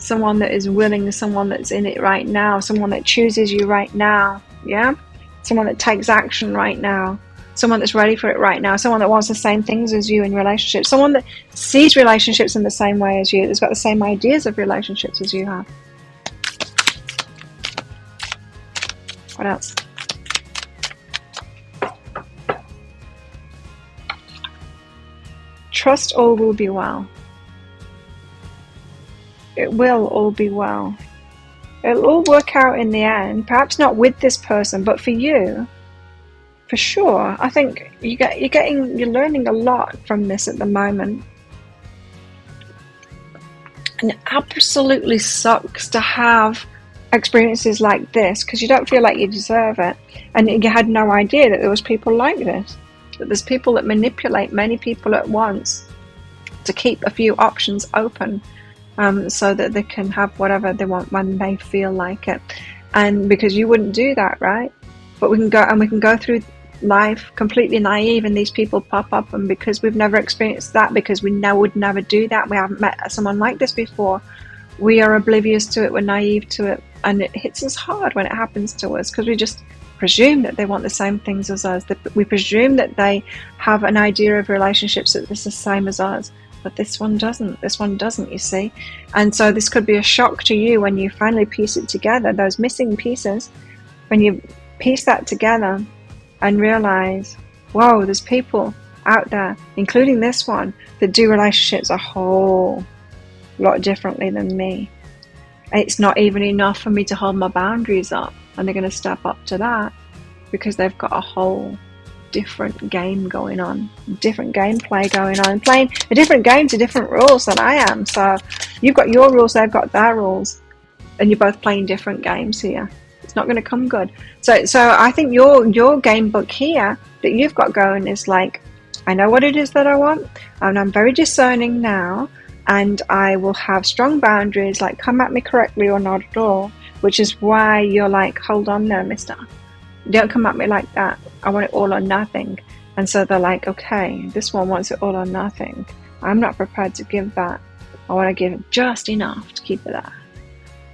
Someone that is willing, someone that's in it right now, someone that chooses you right now, yeah? Someone that takes action right now, someone that's ready for it right now, someone that wants the same things as you in relationships, someone that sees relationships in the same way as you, that's got the same ideas of relationships as you have. What else? Trust all will be well. It will all be well. It'll all work out in the end. Perhaps not with this person, but for you, for sure. I think you're learning a lot from this at the moment. And it absolutely sucks to have experiences like this because you don't feel like you deserve it, and you had no idea that there was people like this. That there's people that manipulate many people at once to keep a few options open. So that they can have whatever they want when they feel like it, and because you wouldn't do that, right? But we can go through life completely naive, and these people pop up, and because we've never experienced that, because we would never do that, we haven't met someone like this before, we are oblivious to it, we're naive to it, and it hits us hard when it happens to us because we just presume that they want the same things as us. We presume that they have an idea of relationships that is the same as us. But this one doesn't, you see. And so this could be a shock to you when you finally piece it together, those missing pieces, when you piece that together and realize, whoa, there's people out there, including this one, that do relationships a whole lot differently than me. It's not even enough for me to hold my boundaries up, and they're going to step up to that because they've got a whole different game going on, different gameplay going on, playing a different game to different rules than I am. So you've got your rules, they've got their rules, and you're both playing different games here. It's not going to come good. So I think your game book here that you've got going is like, I know what it is that I want, and I'm very discerning now, and I will have strong boundaries, like come at me correctly or not at all, which is why you're like, hold on there, mister. Don't come at me like that. I want it all or nothing. And so they're like, okay, this one wants it all or nothing. I'm not prepared to give that. I want to give just enough to keep it there.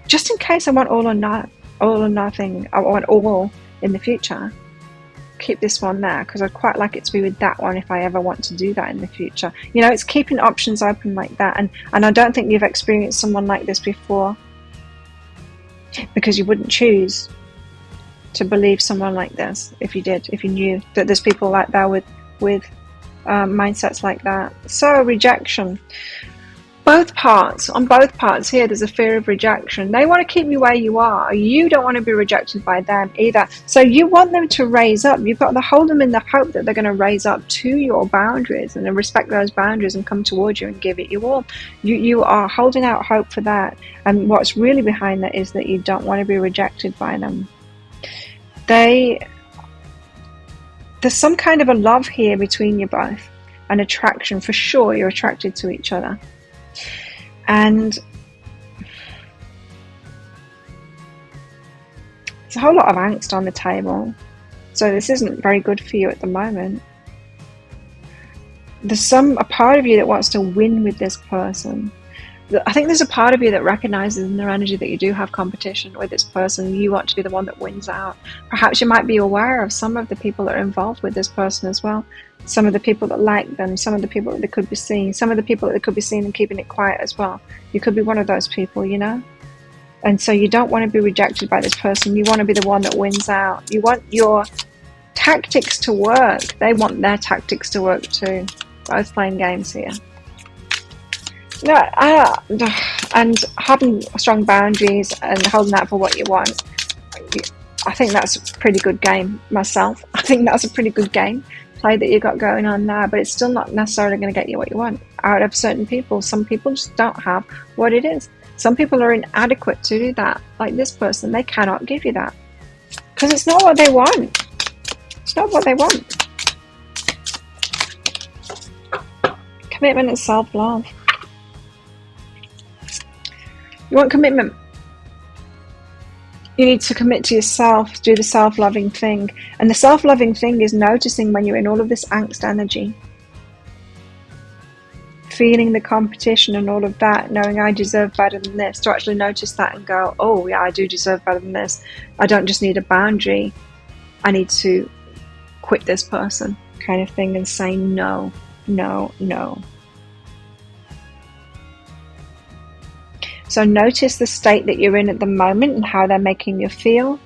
Just in case I want all or nothing. I want all in the future. Keep this one there because I'd quite like it to be with that one if I ever want to do that in the future. You know, it's keeping options open like that. And I don't think you've experienced someone like this before, because you wouldn't choose to believe someone like this if you did, if you knew that there's people like that with mindsets like that. So rejection, on both parts here, there's a fear of rejection. They want to keep you where you are. You don't want to be rejected by them either. So you want them to raise up. You've got to hold them in the hope that they're going to raise up to your boundaries and then respect those boundaries and come towards you and give it you all. You are holding out hope for that. And what's really behind that is that you don't want to be rejected by them. There's some kind of a love here between you both, an attraction for sure. You're attracted to each other, and there's a whole lot of angst on the table, so this isn't very good for you at the moment. There's a part of you that wants to win with this person. I think there's a part of you that recognizes in their energy that you do have competition with this person. You want to be the one that wins out. Perhaps you might be aware of some of the people that are involved with this person as well. Some of the people that like them, some of the people that they could be seeing, some of the people that they could be seeing and keeping it quiet as well. You could be one of those people, you know? And so you don't want to be rejected by this person. You want to be the one that wins out. You want your tactics to work. They want their tactics to work too. Both playing games here. No, and having strong boundaries and holding out for what you want, I think that's a pretty good game myself. I think that's a pretty good game. play that you got going on there, but it's still not necessarily going to get you what you want out of certain people. Some people just don't have what it is. Some people are inadequate to do that. Like this person, they cannot give you that because it's not what they want. It's not what they want. Commitment and self-love. You want commitment? You need to commit to yourself, do the self-loving thing. And the self-loving thing is noticing when you're in all of this angst energy. Feeling the competition and all of that, knowing I deserve better than this, to actually notice that and go, oh yeah, I do deserve better than this. I don't just need a boundary. I need to quit this person kind of thing and say no, no, no. So notice the state that you're in at the moment and how they're making you feel,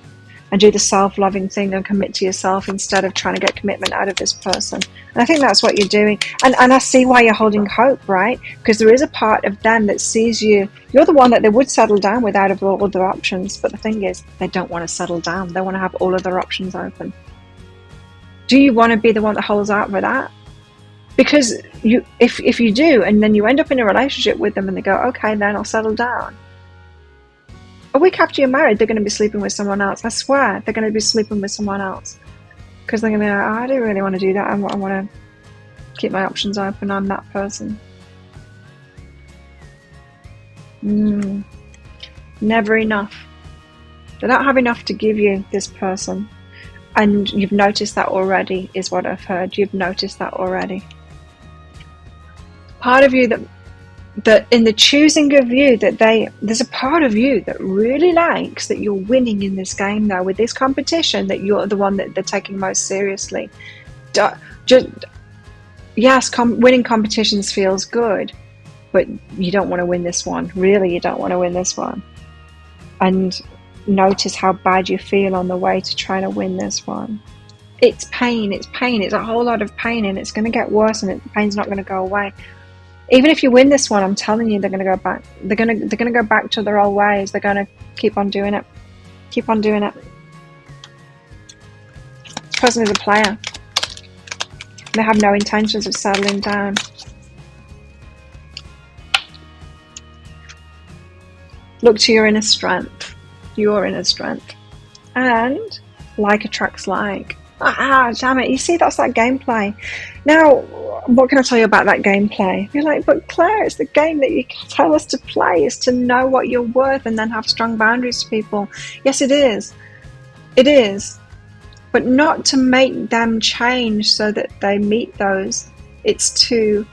and do the self-loving thing and commit to yourself instead of trying to get commitment out of this person. And I think that's what you're doing. And I see why you're holding hope, right? Because there is a part of them that sees you. You're the one that they would settle down with out of all other options. But the thing is, they don't want to settle down. They want to have all other options open. Do you want to be the one that holds out for that? Because if you do, and then you end up in a relationship with them and they go, okay, then I'll settle down. A week after you're married, they're going to be sleeping with someone else. I swear, they're going to be sleeping with someone else. Because they're going to be like, oh, I don't really want to do that. I want to keep my options open. I'm that person. Never enough. They don't have enough to give you, this person. And you've noticed that already, is what I've heard. You've noticed that already. Part of you that in the choosing of you, there's a part of you that really likes that you're winning in this game now with this competition, that you're the one that they're taking most seriously. Yes, winning competitions feels good, but you don't want to win this one. Really, you don't want to win this one. And notice how bad you feel on the way to trying to win this one. It's pain, it's a whole lot of pain, and it's going to get worse, and the pain's not going to go away. Even if you win this one, I'm telling you, they're going to go back. They're going to go back to their old ways. They're going to keep on doing it. Keep on doing it. This person is a player. They have no intentions of settling down. Look to your inner strength. Your inner strength. And like attracts like. Damn it. You see, that's that gameplay. Now, what can I tell you about that gameplay? You're like, but Claire, it's the game that you tell us to play, is to know what you're worth and then have strong boundaries to people. Yes, it is. It is. But not to make them change so that they meet those. It's to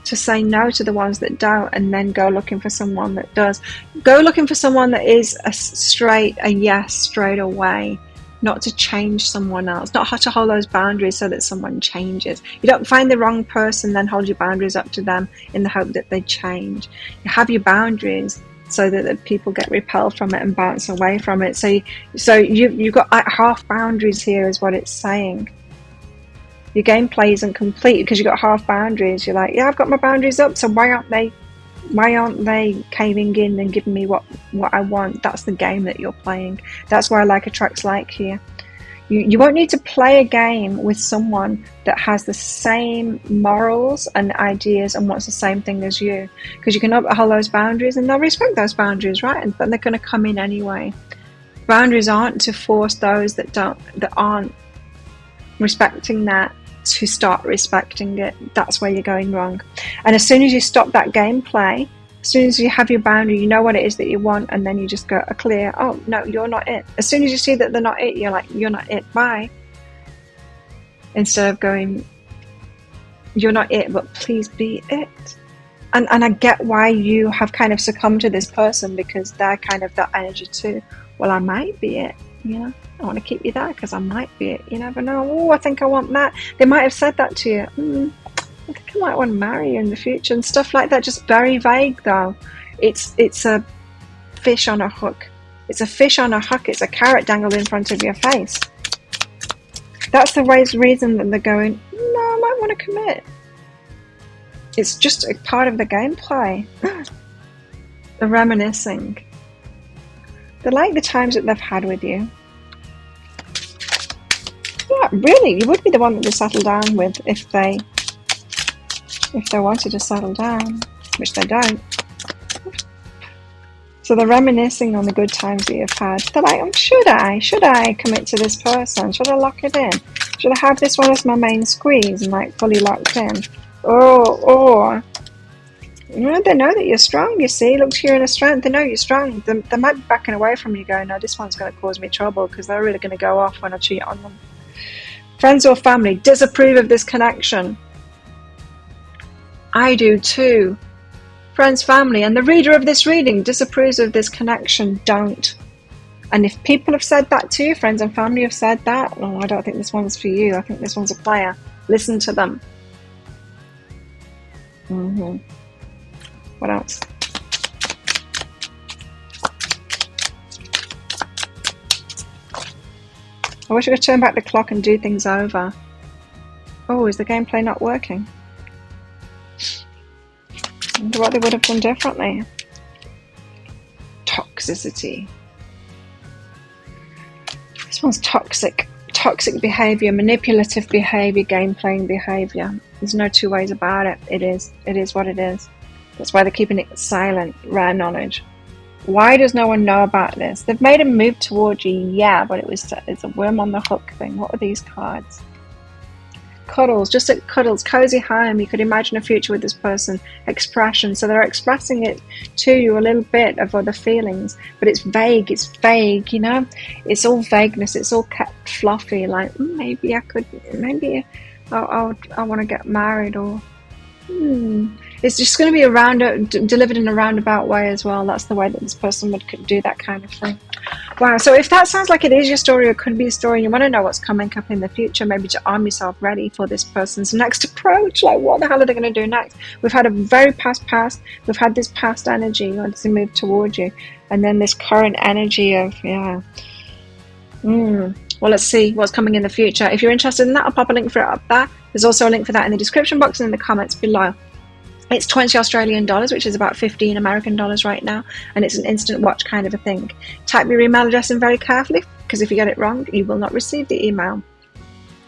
say no to the ones that don't, and then go looking for someone that does. Go looking for someone that is a yes straight away. Not to change someone else, not to hold those boundaries so that someone changes. You don't find the wrong person, then hold your boundaries up to them in the hope that they change. You have your boundaries so that the people get repelled from it and bounce away from it. So you've got like half boundaries here, is what it's saying. Your gameplay isn't complete because you've got half boundaries. You're like, yeah, I've got my boundaries up, so why aren't they caving in and giving me what I want? That's the game that you're playing. That's why I like attracts like here. You won't need to play a game with someone that has the same morals and ideas and wants the same thing as you, because you can uphold those boundaries and they'll respect those boundaries, right? But they're going to come in anyway. Boundaries aren't to force those that aren't respecting that to start respecting it. That's where you're going wrong. And as soon as you stop that gameplay, as soon as you have your boundary, you know what it is that you want, and then you just go clear. Oh no, you're not it. As soon as you see that they're not it, you're like, you're not it, bye. Instead of going, you're not it, but please be it. And I get why you have kind of succumbed to this person, because they're kind of that energy too. Well, I might be it, you know. I want to keep you there because I might be it. You never know. Oh, I think I want that. They might have said that to you. I think I might want to marry you in the future and stuff like that. Just very vague though. It's a fish on a hook. It's a fish on a hook. It's a carrot dangled in front of your face. That's the reason that they're going, no, I might want to commit. It's just a part of the gameplay. They're reminiscing. They like the times that they've had with you. really, you would be the one that would settle down with if they wanted to settle down, which they don't. So they're reminiscing on the good times that you've had. They're like, should I commit to this person? Should I lock it in? Should I have this one as my main squeeze and like fully locked in? Or they know that you're strong, you see. Look to your inner strength. They know you're strong. They might be backing away from you going, no, this one's going to cause me trouble, because they're really going to go off when I cheat on them. Friends or family disapprove of this connection. I do too. Friends, family, and the reader of this reading disapproves of this connection. Don't. And if people have said that to you, friends and family have said that, I don't think this one's for you. I think this one's a player. Listen to them. What else? I wish I could turn back the clock and do things over. Oh, is the gameplay not working? I wonder what they would have done differently. Toxicity. This one's toxic. Toxic behaviour, manipulative behaviour, game-playing behaviour. There's no two ways about it. It is what it is. That's why they're keeping it silent. Rare knowledge. Why does no one know about this? They've made a move towards you, yeah, but it's a worm on the hook thing. What are these cards? Cuddles, just like cuddles, cozy home. You could imagine a future with this person. Expression, so they're expressing it to you a little bit of other feelings, but it's vague, you know. It's all vagueness, it's all kept fluffy, like maybe I want to get married, or it's just going to be delivered in a roundabout way as well. That's the way that this person would do that kind of thing. Wow, so if that sounds like it is your story or could be a story, and you want to know what's coming up in the future, maybe to arm yourself ready for this person's next approach, like what the hell are they going to do next? We've had a very past, we've had this past energy as they move towards you, and then this current energy of, well, let's see what's coming in the future. If you're interested in that, I'll pop a link for it up there. There's also a link for that in the description box and in the comments below. It's 20 Australian dollars, which is about 15 American dollars right now, and it's an instant watch kind of a thing. Type your email address in very carefully, because if you get it wrong, you will not receive the email.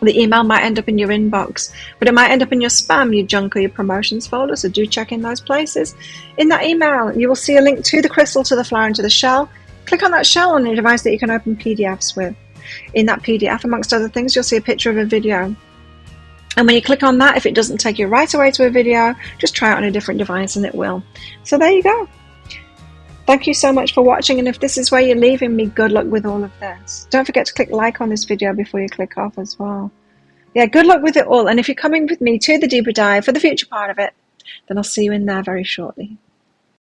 The email might end up in your inbox, but it might end up in your spam, your junk, or your promotions folder, so do check in those places. In that email, you will see a link to the crystal, to the flower, and to the shell. Click on that shell on your device that you can open PDFs with. In that PDF, amongst other things, you'll see a picture of a video. And when you click on that, if it doesn't take you right away to a video, just try it on a different device and it will. So there you go. Thank you so much for watching, and if this is where you're leaving me, good luck with all of this. Don't forget to click like on this video before you click off as well. Yeah, good luck with it all, and if you're coming with me to the deeper dive for the future part of it, then I'll see you in there very shortly.